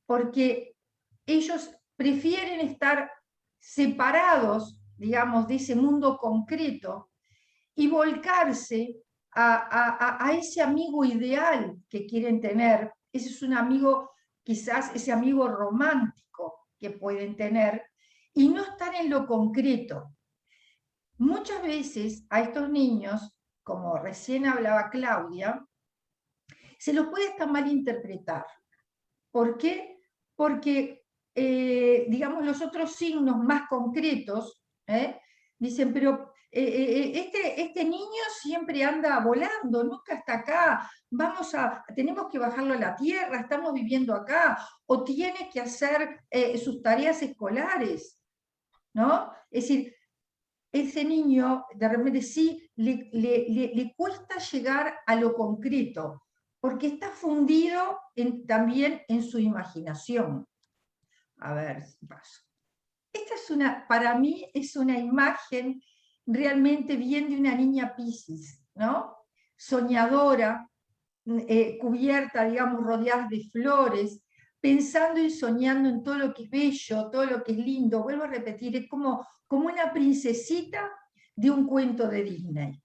porque ellos prefieren estar separados, digamos, de ese mundo concreto y volcarse a ese amigo ideal que quieren tener. Ese es un amigo, quizás ese amigo romántico que pueden tener, y no estar en lo concreto. Muchas veces a estos niños, como recién hablaba Claudia, se los puede hasta malinterpretar. ¿Por qué? Porque, digamos, los otros signos más concretos dicen, pero este niño siempre anda volando, nunca está acá, tenemos que bajarlo a la tierra, estamos viviendo acá, o tiene que hacer sus tareas escolares, ¿no? Es decir, ese niño de repente sí le cuesta llegar a lo concreto, porque está fundido también en su imaginación. A ver si paso. Para mí es una imagen realmente bien de una niña Piscis, ¿no? Soñadora, cubierta, digamos, rodeada de flores, pensando y soñando en todo lo que es bello, todo lo que es lindo. Vuelvo a repetir, es como una princesita de un cuento de Disney.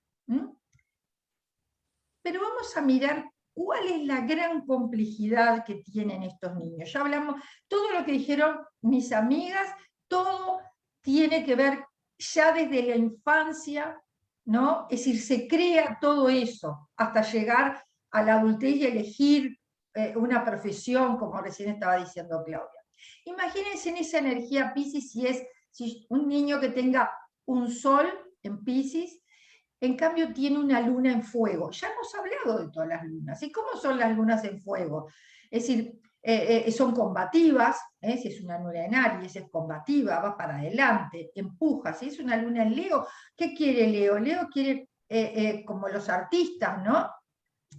Pero vamos a mirar cuál es la gran complejidad que tienen estos niños. Ya hablamos, todo lo que dijeron mis amigas, todo tiene que ver ya desde la infancia, ¿no? Es decir, se crea todo eso hasta llegar a la adultez y elegir una profesión, como recién estaba diciendo Claudia. Imagínense en esa energía Piscis, si un niño que tenga un sol en Piscis, en cambio tiene una luna en fuego. Ya hemos hablado de todas las lunas. ¿Y cómo son las lunas en fuego? Es decir, son combativas, si es una luna en Aries, es combativa, va para adelante, empuja. Si es una luna en Leo, ¿qué quiere Leo? Leo quiere, como los artistas, ¿no?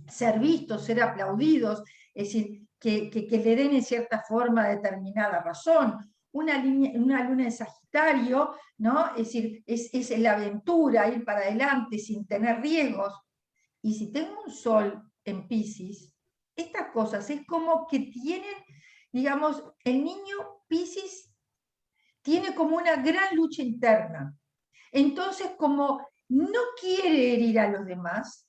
Ser vistos, ser aplaudidos, es decir, que le den en cierta forma determinada razón. Una luna en Sagitario, ¿no? Es decir, es la aventura, ir para adelante sin tener riesgos. Y si tengo un sol en Piscis, estas cosas es como que tienen, digamos, el niño Piscis tiene como una gran lucha interna. Entonces, como no quiere herir a los demás,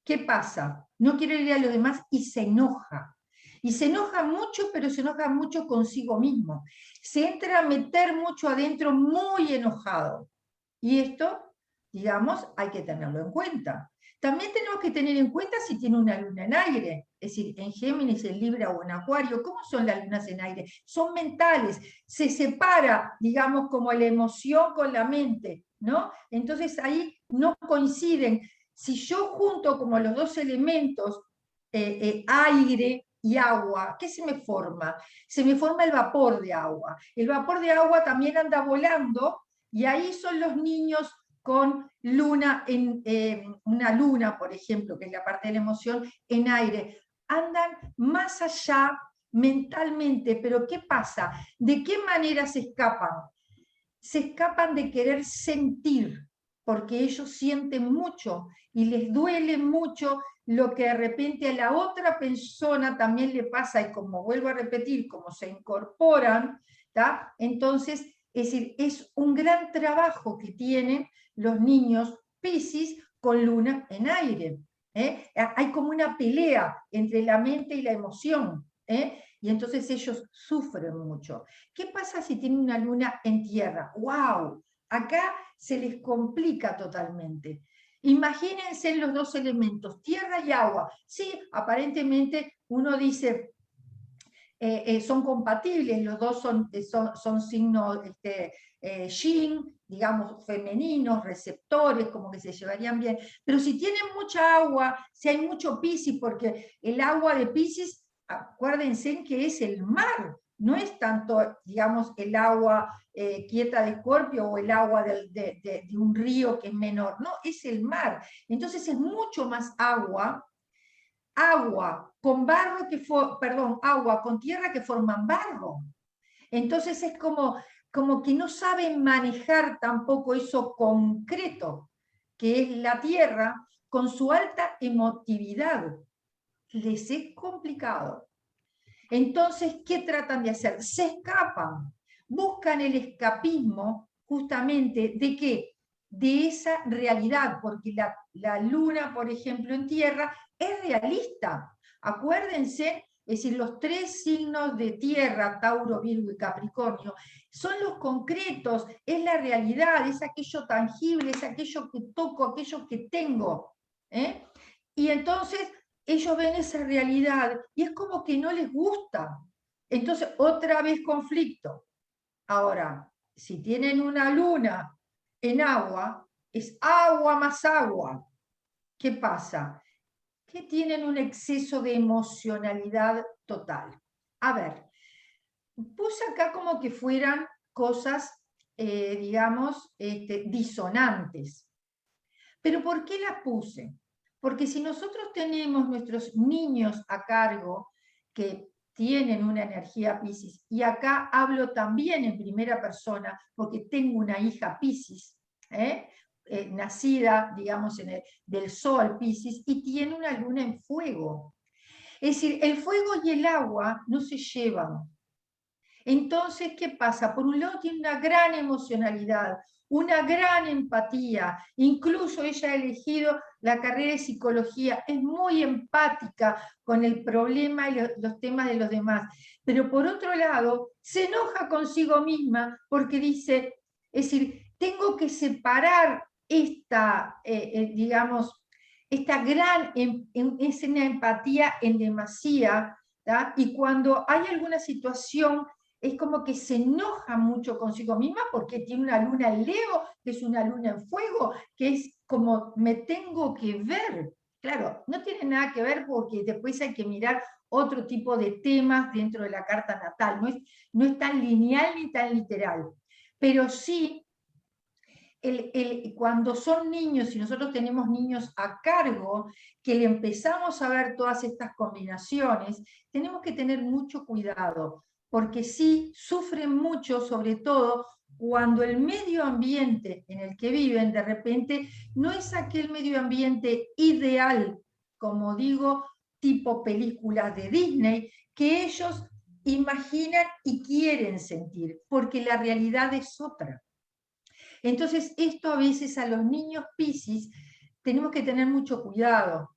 ¿qué pasa? No quiere herir a los demás y se enoja. Y se enoja mucho, pero se enoja mucho consigo mismo. Se entra a meter mucho adentro muy enojado. Y esto, digamos, hay que tenerlo en cuenta. También tenemos que tener en cuenta si tiene una luna en aire, es decir, en Géminis, en Libra o en Acuario. ¿Cómo son las lunas en aire? Son mentales, se separa, digamos, como la emoción con la mente, ¿no? Entonces ahí no coinciden. Si yo junto como los dos elementos, aire y agua, ¿qué se me forma? Se me forma el vapor de agua. El vapor de agua también anda volando, y ahí son los niños con luna, una luna, por ejemplo, que es la parte de la emoción, en aire. Andan más allá mentalmente, pero ¿qué pasa? ¿De qué manera se escapan? Se escapan de querer sentir, porque ellos sienten mucho y les duele mucho lo que de repente a la otra persona también le pasa, y como vuelvo a repetir, como se incorporan, ¿tá? Entonces, es decir, es un gran trabajo que tienen los niños Piscis con luna en aire. Hay como una pelea entre la mente y la emoción, y entonces ellos sufren mucho. ¿Qué pasa si tienen una luna en tierra? ¡Wow! Acá se les complica totalmente. Imagínense los dos elementos, tierra y agua. Sí, aparentemente uno dice, son compatibles, los dos son signos yin, digamos, femeninos, receptores, como que se llevarían bien. Pero si tienen mucha agua, si hay mucho Piscis, porque el agua de Piscis, acuérdense que es el mar, no es tanto, digamos, el agua quieta de Escorpio o el agua de un río que es menor, no, es el mar. Entonces es mucho más agua con barro agua con tierra que forman barro. Entonces es como que no saben manejar tampoco eso concreto, que es la tierra, con su alta emotividad. Les es complicado. Entonces, ¿qué tratan de hacer? Se escapan, buscan el escapismo justamente de ¿qué? De esa realidad, porque la luna, por ejemplo, en tierra, es realista. Acuérdense, es decir, los tres signos de tierra, Tauro, Virgo y Capricornio, son los concretos, es la realidad, es aquello tangible, es aquello que toco, aquello que tengo. Y entonces ellos ven esa realidad y es como que no les gusta. Entonces, otra vez conflicto. Ahora, si tienen una luna en agua, es agua más agua. ¿Qué pasa? Que tienen un exceso de emocionalidad total. A ver, puse acá como que fueran cosas, digamos, disonantes. ¿Pero por qué las puse? Porque si nosotros tenemos nuestros niños a cargo que tienen una energía Piscis, y acá hablo también en primera persona porque tengo una hija Piscis, nacida, digamos, del Sol Piscis, y tiene una luna en fuego. Es decir, el fuego y el agua no se llevan. Entonces, ¿qué pasa? Por un lado tiene una gran emocionalidad, una gran empatía, incluso ella ha elegido la carrera de psicología, es muy empática con el problema y los temas de los demás, pero por otro lado se enoja consigo misma porque dice, es decir, tengo que separar digamos, esta gran, es una empatía en demasía, ¿tá? Y cuando hay alguna situación es como que se enoja mucho consigo misma porque tiene una luna en Leo, que es una luna en fuego, que es como me tengo que ver. Claro, no tiene nada que ver porque después hay que mirar otro tipo de temas dentro de la carta natal, no es tan lineal ni tan literal. Pero sí, cuando son niños y nosotros tenemos niños a cargo, que le empezamos a ver todas estas combinaciones, tenemos que tener mucho cuidado, porque sí sufren mucho, sobre todo cuando el medio ambiente en el que viven de repente no es aquel medio ambiente ideal, como digo, tipo películas de Disney, que ellos imaginan y quieren sentir, porque la realidad es otra. Entonces, esto a veces a los niños Piscis tenemos que tener mucho cuidado.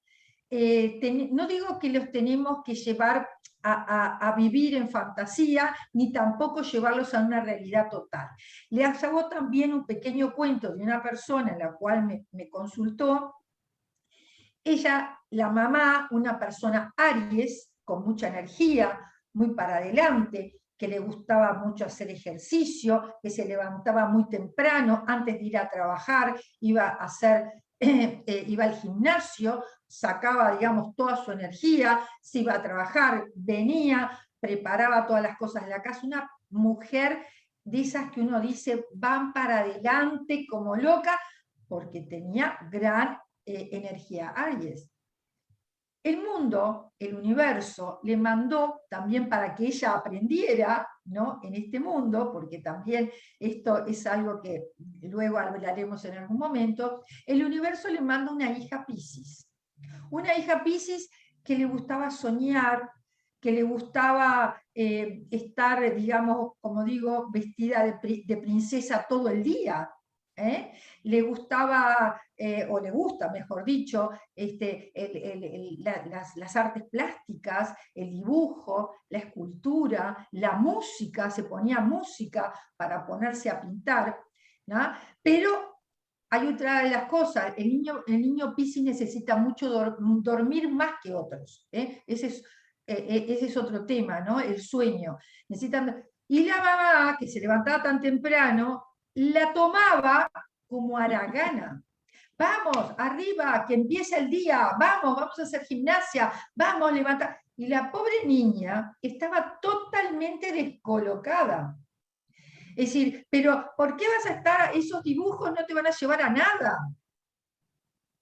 No digo que los tenemos que llevar a vivir en fantasía, ni tampoco llevarlos a una realidad total. Les hago también un pequeño cuento de una persona en la cual me consultó. Ella, la mamá, una persona Aries, con mucha energía, muy para adelante, que le gustaba mucho hacer ejercicio, que se levantaba muy temprano, antes de ir a trabajar, iba al gimnasio, sacaba, digamos, toda su energía, se iba a trabajar, venía, preparaba todas las cosas de la casa, una mujer de esas que uno dice van para adelante como loca, porque tenía gran energía Aries. El mundo, el universo, le mandó también para que ella aprendiera, ¿no?, en este mundo, porque también esto es algo que luego hablaremos en algún momento, el universo le manda una hija Piscis. Una hija Piscis que le gustaba soñar, que le gustaba estar, digamos, como digo, vestida de princesa todo el día. Le gustaba, o le gusta, mejor dicho, las artes plásticas, el dibujo, la escultura, la música, se ponía música para ponerse a pintar, ¿no? Pero hay otra de las cosas, el niño Piscis necesita mucho dormir más que otros, ese es otro tema, ¿no? El sueño. Y la mamá, que se levantaba tan temprano, la tomaba como haragana. Vamos, arriba, que empieza el día, vamos a hacer gimnasia, vamos, levanta. Y la pobre niña estaba totalmente descolocada. Es decir, pero ¿por qué vas a estar, esos dibujos no te van a llevar a nada?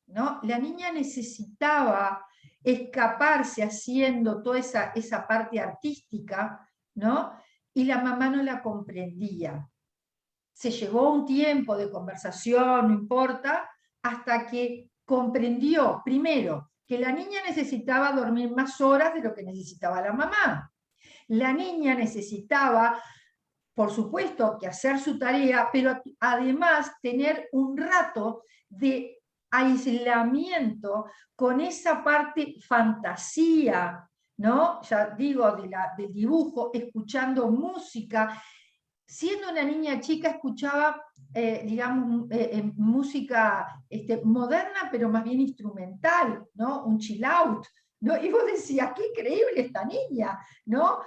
¿No? La niña necesitaba escaparse haciendo toda esa parte artística, ¿no? Y la mamá no la comprendía. Se llevó un tiempo de conversación, no importa, hasta que comprendió, primero, que la niña necesitaba dormir más horas de lo que necesitaba la mamá. La niña necesitaba, por supuesto, que hacer su tarea, pero además tener un rato de aislamiento con esa parte fantasía, ¿no? Ya digo, del dibujo, escuchando música. Siendo una niña chica escuchaba, digamos, música moderna, pero más bien instrumental, ¿no? Un chill out, ¿no? Y vos decías, qué increíble esta niña, ¿no?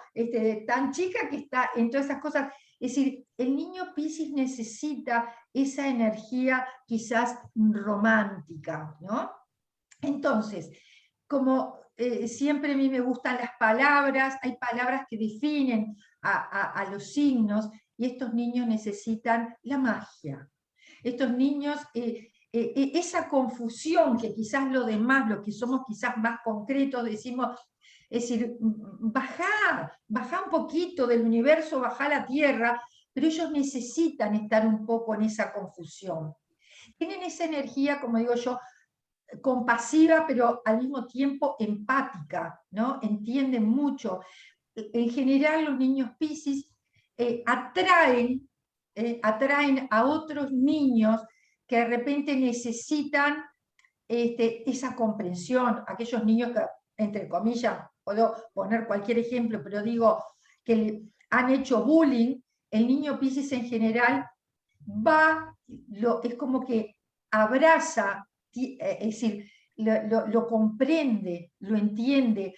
Tan chica que está en todas esas cosas. Es decir, el niño Piscis necesita esa energía quizás romántica, ¿no? Entonces, como siempre a mí me gustan las palabras, hay palabras que definen a los signos, y estos niños necesitan la magia. Estos niños, esa confusión que quizás los demás, los que somos quizás más concretos, decimos, es decir, bajá un poquito del universo, bajá a la Tierra, pero ellos necesitan estar un poco en esa confusión. Tienen esa energía, como digo yo, compasiva, pero al mismo tiempo empática, ¿no? Entienden mucho. En general los niños Piscis atraen a otros niños que de repente necesitan esa comprensión, aquellos niños que, entre comillas, puedo poner cualquier ejemplo, pero digo que han hecho bullying, el niño Piscis en general es como que abraza, es decir, lo comprende, lo entiende.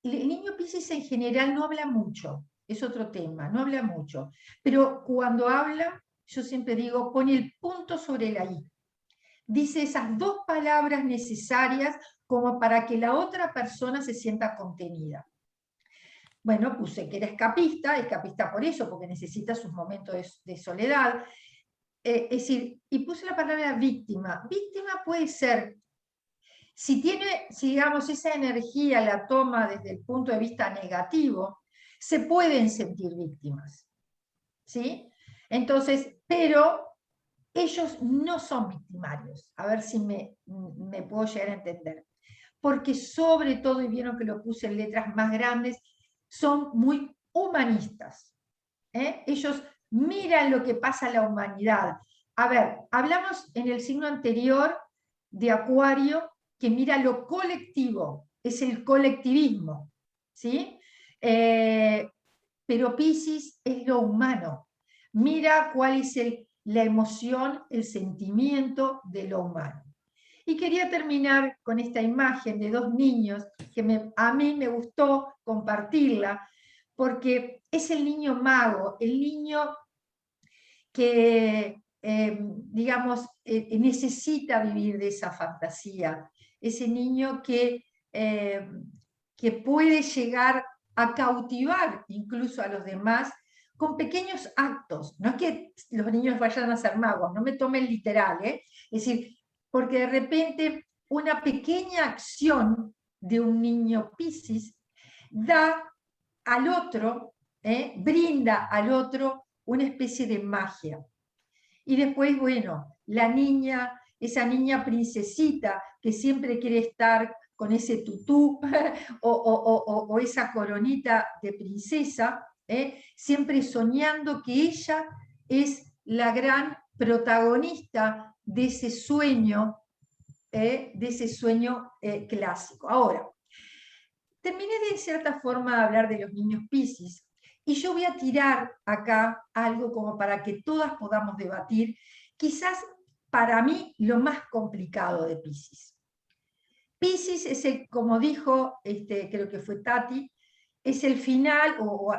El niño Piscis en general no habla mucho, es otro tema, no habla mucho, pero cuando habla, yo siempre digo, pone el punto sobre la I. Dice esas dos palabras necesarias como para que la otra persona se sienta contenida. Bueno, puse que era escapista por eso, porque necesita sus momentos de soledad. Es decir, y puse la palabra víctima. Víctima puede ser, si digamos, esa energía la toma desde el punto de vista negativo, se pueden sentir víctimas, ¿sí? Entonces, pero ellos no son victimarios. A ver si me puedo llegar a entender. Porque sobre todo, y vieron que lo puse en letras más grandes, son muy humanistas. Ellos miran lo que pasa a la humanidad. A ver, hablamos en el signo anterior de Acuario, que mira lo colectivo, es el colectivismo, ¿sí? pero Piscis es lo humano. Mira cuál es la emoción, el sentimiento de lo humano. Y quería terminar con esta imagen de dos niños que a mí me gustó compartirla, porque es el niño mago, el niño que, digamos, necesita vivir de esa fantasía, ese niño que puede llegar a cautivar incluso a los demás con pequeños actos. No es que los niños vayan a ser magos, no me tomen literal, es decir, porque de repente una pequeña acción de un niño Piscis da al otro, brinda al otro una especie de magia. Y después, bueno, la niña, esa niña princesita que siempre quiere estar con ese tutú o esa coronita de princesa, siempre soñando que ella es la gran protagonista de ese sueño clásico. Ahora, terminé de cierta forma de hablar de los niños Piscis, y yo voy a tirar acá algo como para que todas podamos debatir, quizás para mí lo más complicado de Piscis. Piscis es como dijo, creo que fue Tati, es el final, o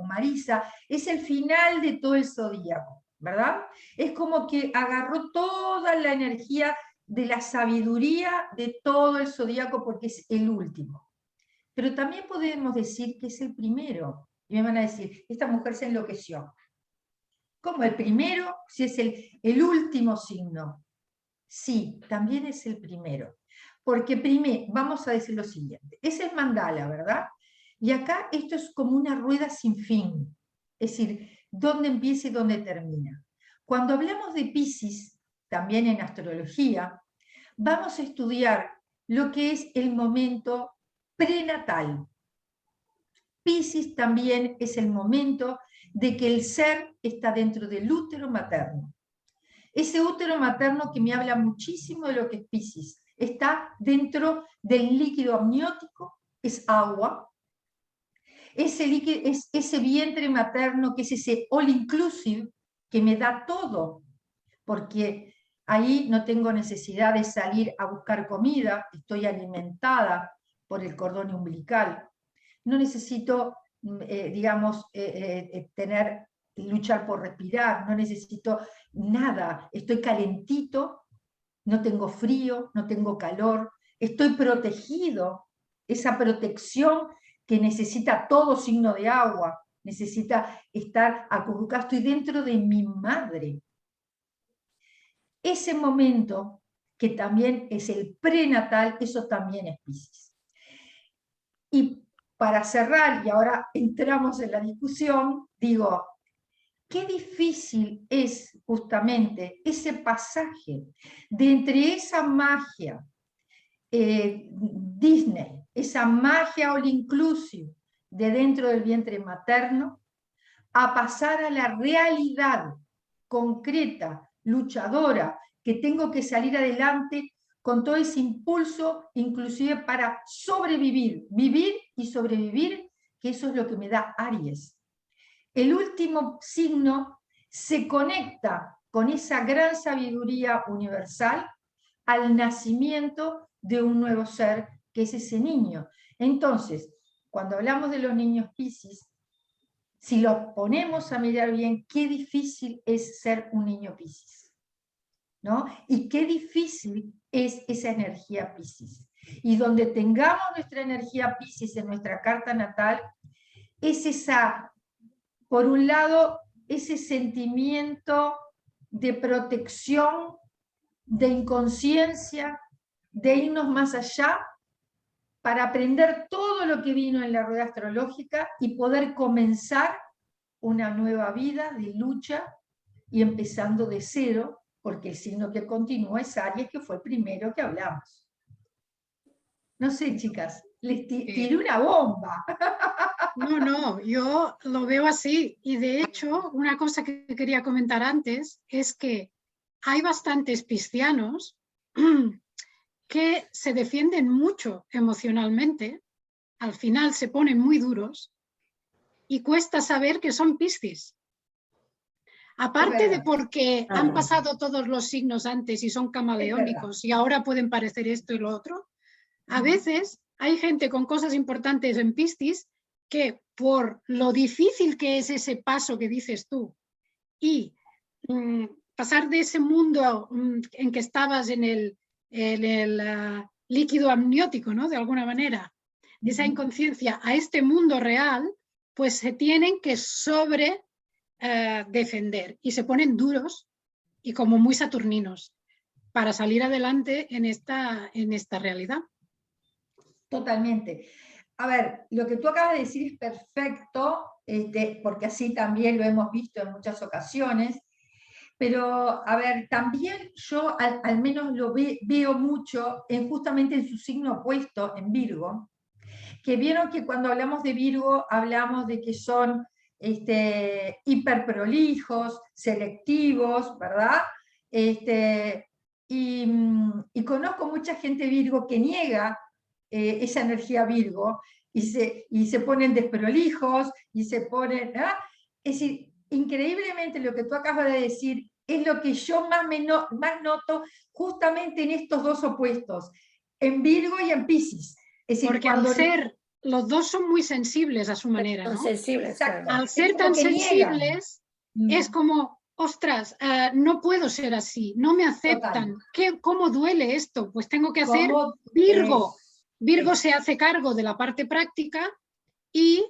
Marisa, es el final de todo el zodíaco, ¿verdad? Es como que agarró toda la energía de la sabiduría de todo el zodíaco porque es el último. Pero también podemos decir que es el primero. Y me van a decir, esta mujer se enloqueció. ¿Cómo el primero si es el último signo? Sí, también es el primero. Porque primero, vamos a decir lo siguiente, es el mandala, ¿verdad? Y acá esto es como una rueda sin fin. Es decir, dónde empieza y dónde termina. Cuando hablamos de Piscis, también en astrología, vamos a estudiar lo que es el momento prenatal. Piscis también es el momento de que el ser está dentro del útero materno. Ese útero materno que me habla muchísimo de lo que es Piscis, está dentro del líquido amniótico, es agua. Ese líquido es ese vientre materno que es ese all inclusive que me da todo, porque ahí no tengo necesidad de salir a buscar comida, estoy alimentada por el cordón umbilical. No necesito, digamos, luchar por respirar, no necesito nada, estoy calentito, no tengo frío, no tengo calor, estoy protegido, esa protección que necesita todo signo de agua, necesita estar acurrucado, estoy dentro de mi madre. Ese momento, que también es el prenatal, eso también es Piscis. Y para cerrar, y ahora entramos en la discusión, digo, qué difícil es justamente ese pasaje de entre esa magia Disney, esa magia all inclusive de dentro del vientre materno, a pasar a la realidad concreta, luchadora, que tengo que salir adelante con todo ese impulso, inclusive para sobrevivir, vivir y sobrevivir, que eso es lo que me da Aries. El último signo se conecta con esa gran sabiduría universal al nacimiento de un nuevo ser, que es ese niño. Entonces, cuando hablamos de los niños Piscis, si los ponemos a mirar bien, qué difícil es ser un niño Piscis, ¿no? Y qué difícil es esa energía Piscis. Y donde tengamos nuestra energía Piscis en nuestra carta natal, es esa, por un lado, ese sentimiento de protección, de inconsciencia, de irnos más allá, para aprender todo lo que vino en la rueda astrológica y poder comenzar una nueva vida de lucha y empezando de cero, porque el signo que continúa es Aries, que fue el primero que hablamos. No sé, chicas, les tiré una bomba. No, yo lo veo así. Y de hecho, una cosa que quería comentar antes es que hay bastantes piscianos que se defienden mucho emocionalmente al final se ponen muy duros y cuesta saber que son Piscis. Aparte de porque han pasado todos los signos antes y son camaleónicos y ahora pueden parecer esto y lo otro, a veces hay gente con cosas importantes en Piscis que por lo difícil que es ese paso que dices tú y pasar de ese mundo en que estabas en el líquido amniótico, ¿no? De alguna manera, de esa inconsciencia a este mundo real, pues se tienen que defender y se ponen duros y como muy saturninos para salir adelante en esta realidad. Totalmente. A ver, lo que tú acabas de decir es perfecto, porque así también lo hemos visto en muchas ocasiones, pero a ver, también yo al menos lo veo mucho justamente en su signo opuesto, en Virgo, que vieron que cuando hablamos de Virgo hablamos de que son hiperprolijos, selectivos, ¿verdad? Y conozco mucha gente Virgo que niega esa energía Virgo y se ponen desprolijos y se ponen... ¿ah? Es decir, increíblemente lo que tú acabas de decir es lo que yo más noto justamente en estos dos opuestos, en Virgo y en Piscis. Es decir, porque al ser, los dos son muy sensibles a su manera, ¿no? Son sensibles, claro. Al ser tan sensibles, es como, ostras, no puedo ser así, no me aceptan. ¿Cómo duele esto? Pues tengo que hacer Virgo. Virgo se hace cargo de la parte práctica y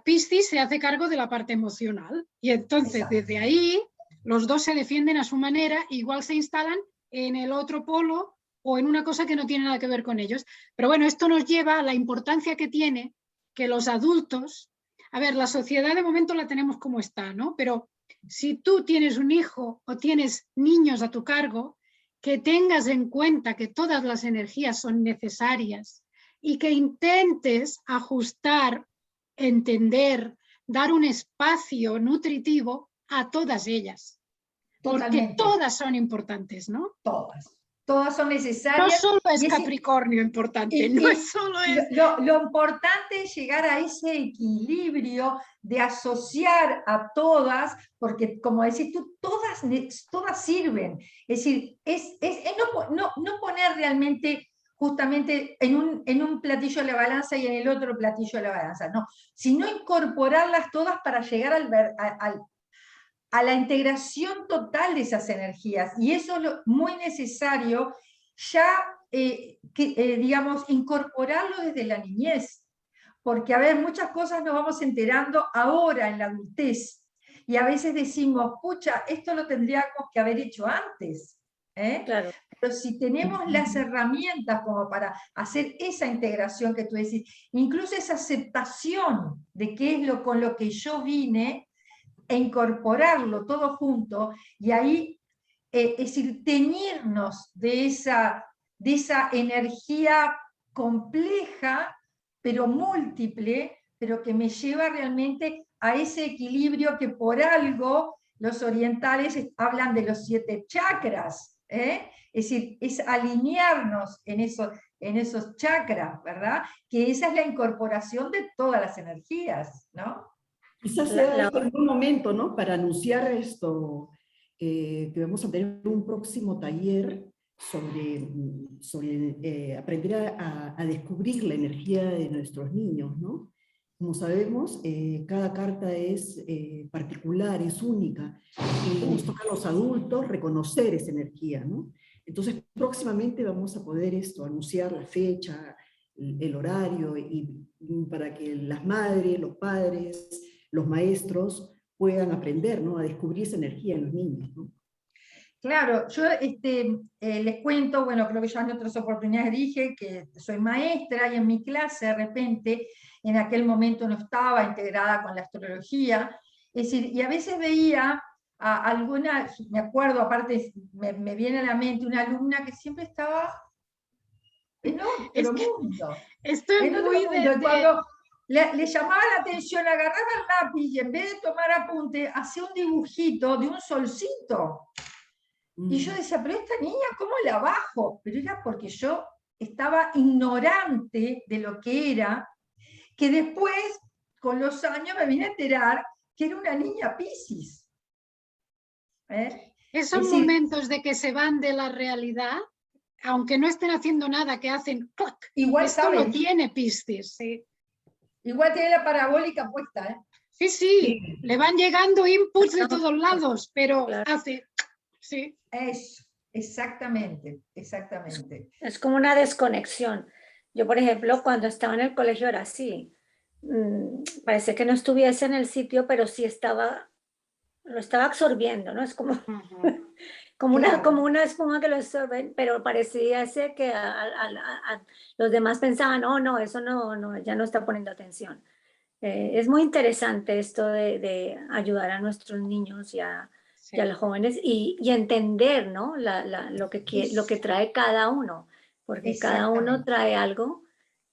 Piscis se hace cargo de la parte emocional. Y entonces, desde ahí, los dos se defienden a su manera, igual se instalan en el otro polo o en una cosa que no tiene nada que ver con ellos. Pero bueno, esto nos lleva a la importancia que tiene que los adultos, a ver, la sociedad de momento la tenemos como está, ¿no? Pero si tú tienes un hijo o tienes niños a tu cargo, que tengas en cuenta que todas las energías son necesarias y que intentes ajustar, entender, dar un espacio nutritivo a todas ellas. Totalmente. Porque todas son importantes, ¿no? Todas son necesarias. No solo es Capricornio importante, no es solo es... Lo importante es llegar a ese equilibrio de asociar a todas, porque como decís tú, todas sirven. Es decir, no poner realmente justamente en un platillo de la balanza y en el otro platillo de la balanza, no, sino incorporarlas todas para llegar a la integración total de esas energías, y eso es muy necesario ya, digamos, incorporarlo desde la niñez, porque a ver, muchas cosas nos vamos enterando ahora en la adultez, y a veces decimos, pucha, esto lo tendríamos que haber hecho antes, Claro. Pero si tenemos las herramientas como para hacer esa integración que tú decís, incluso esa aceptación de qué es con lo que yo vine, e incorporarlo todo junto, y ahí, es decir, teñirnos de esa energía compleja, pero múltiple, pero que me lleva realmente a ese equilibrio que por algo los orientales hablan de los 7 chakras, Es decir, es alinearnos en esos chakras, ¿verdad? Que esa es la incorporación de todas las energías, ¿no? Quizás sea un buen momento, ¿no? Para anunciar esto, que vamos a tener un próximo taller sobre aprender a descubrir la energía de nuestros niños, ¿no? Como sabemos, cada carta es particular, es única, y nos toca a los adultos reconocer esa energía, ¿no? Entonces, próximamente vamos a poder anunciar la fecha, el horario, y para que las madres, los padres, los maestros puedan aprender, ¿no? A descubrir esa energía en los niños, ¿no? Claro, yo les cuento, bueno, creo que ya en otras oportunidades dije que soy maestra, y en mi clase de repente, en aquel momento no estaba integrada con la astrología, es decir, y a veces veía a alguna, me acuerdo, aparte me viene a la mente una alumna que siempre estaba en otro mundo. Estoy muy cuando le llamaba la atención, agarraba el lápiz y en vez de tomar apunte, hacía un dibujito de un solcito. Y yo decía, pero esta niña, ¿cómo la bajo? Pero era porque yo estaba ignorante de lo que era que después, con los años, me vine a enterar que era una niña Piscis. Esos Es decir, momentos de que se van de la realidad, aunque no estén haciendo nada, que hacen ¡clac! igual Esto saben, lo tiene Piscis, sí. igual tiene la parabólica puesta, ¿eh? Sí, sí, le van llegando inputs de todos lados, pero Claro. hace, sí. Eso, exactamente, exactamente. Es como una desconexión. Yo, por ejemplo, cuando estaba en el colegio era así. Parece que no estuviese en el sitio, pero sí lo estaba absorbiendo, ¿no? Es como, Claro. como una espuma que lo absorben, pero parecía ser que los demás pensaban, oh, no, eso no, ya no está poniendo atención. Es muy interesante esto de ayudar a nuestros niños y a los jóvenes y entender, ¿no? lo que trae cada uno, porque cada uno Exactamente. trae algo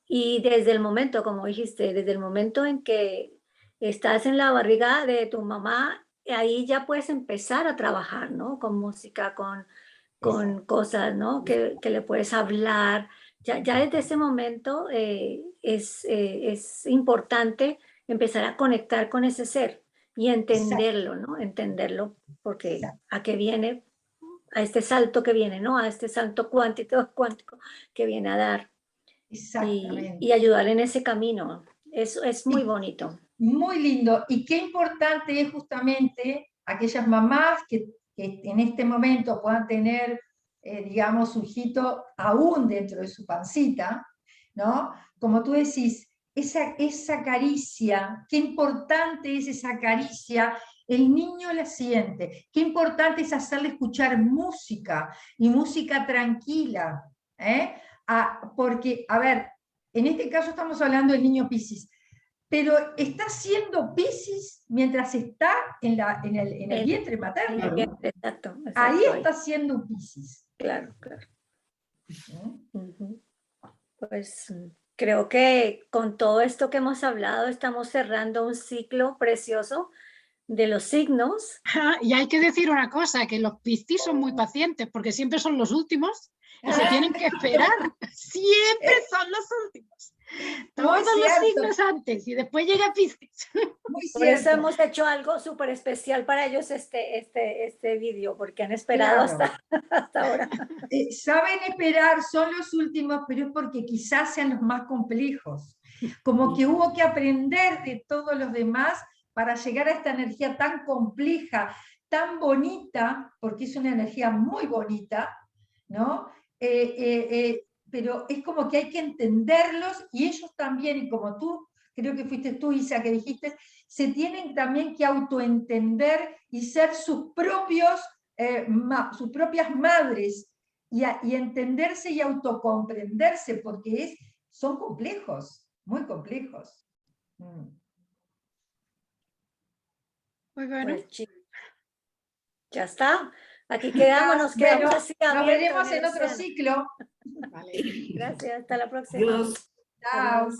y desde el momento, como dijiste, desde el momento en que estás en la barriga de tu mamá, ahí ya puedes empezar a trabajar, ¿no? Con música, con Exacto. cosas, ¿no? Que le puedes hablar. Ya desde ese momento es importante empezar a conectar con ese ser y entenderlo, ¿no? Entenderlo, porque Exacto. a qué viene, a este salto que viene, ¿no? A este salto cuántico que viene a dar Exactamente. y ayudar en ese camino. Eso es muy Y bonito. muy lindo. Y qué importante es justamente aquellas mamás que en este momento puedan tener, digamos, su hijito aún dentro de su pancita, ¿no? Como tú decís, esa caricia, qué importante es esa caricia, el niño la siente, qué importante es hacerle escuchar música, y música tranquila, ¿eh? Porque, a ver, en este caso estamos hablando del niño Piscis, pero está siendo Piscis mientras está en el vientre materno. Exacto, Ahí exacto. está siendo Piscis. Claro, claro. ¿Mm? Ujú. Pues creo que con todo esto que hemos hablado estamos cerrando un ciclo precioso de los signos. Y hay que decir una cosa, que los Piscis son muy pacientes porque siempre son los últimos y se tienen que esperar. Siempre son los últimos. Todos los cierto. signos antes y después llega Piscis. Muy Por eso cierto. hemos hecho algo súper especial para ellos este vídeo, porque han esperado Claro. hasta ahora. Saben esperar, son los últimos, pero es porque quizás sean los más complejos. Como que hubo que aprender de todos los demás para llegar a esta energía tan compleja, tan bonita, porque es una energía muy bonita, ¿no? Pero es como que hay que entenderlos y ellos también, y como tú, creo que fuiste tú, Isa, que dijiste, se tienen también que autoentender y ser sus propias madres y entenderse y autocomprenderse, porque son complejos, muy complejos. Muy bueno. Pues chicos, ya está. Aquí quedamos, nos quedamos Bueno, así nos abiertos veremos el en otro océano. ciclo. Vale. Gracias, hasta la próxima. Adiós. Chao. Adiós.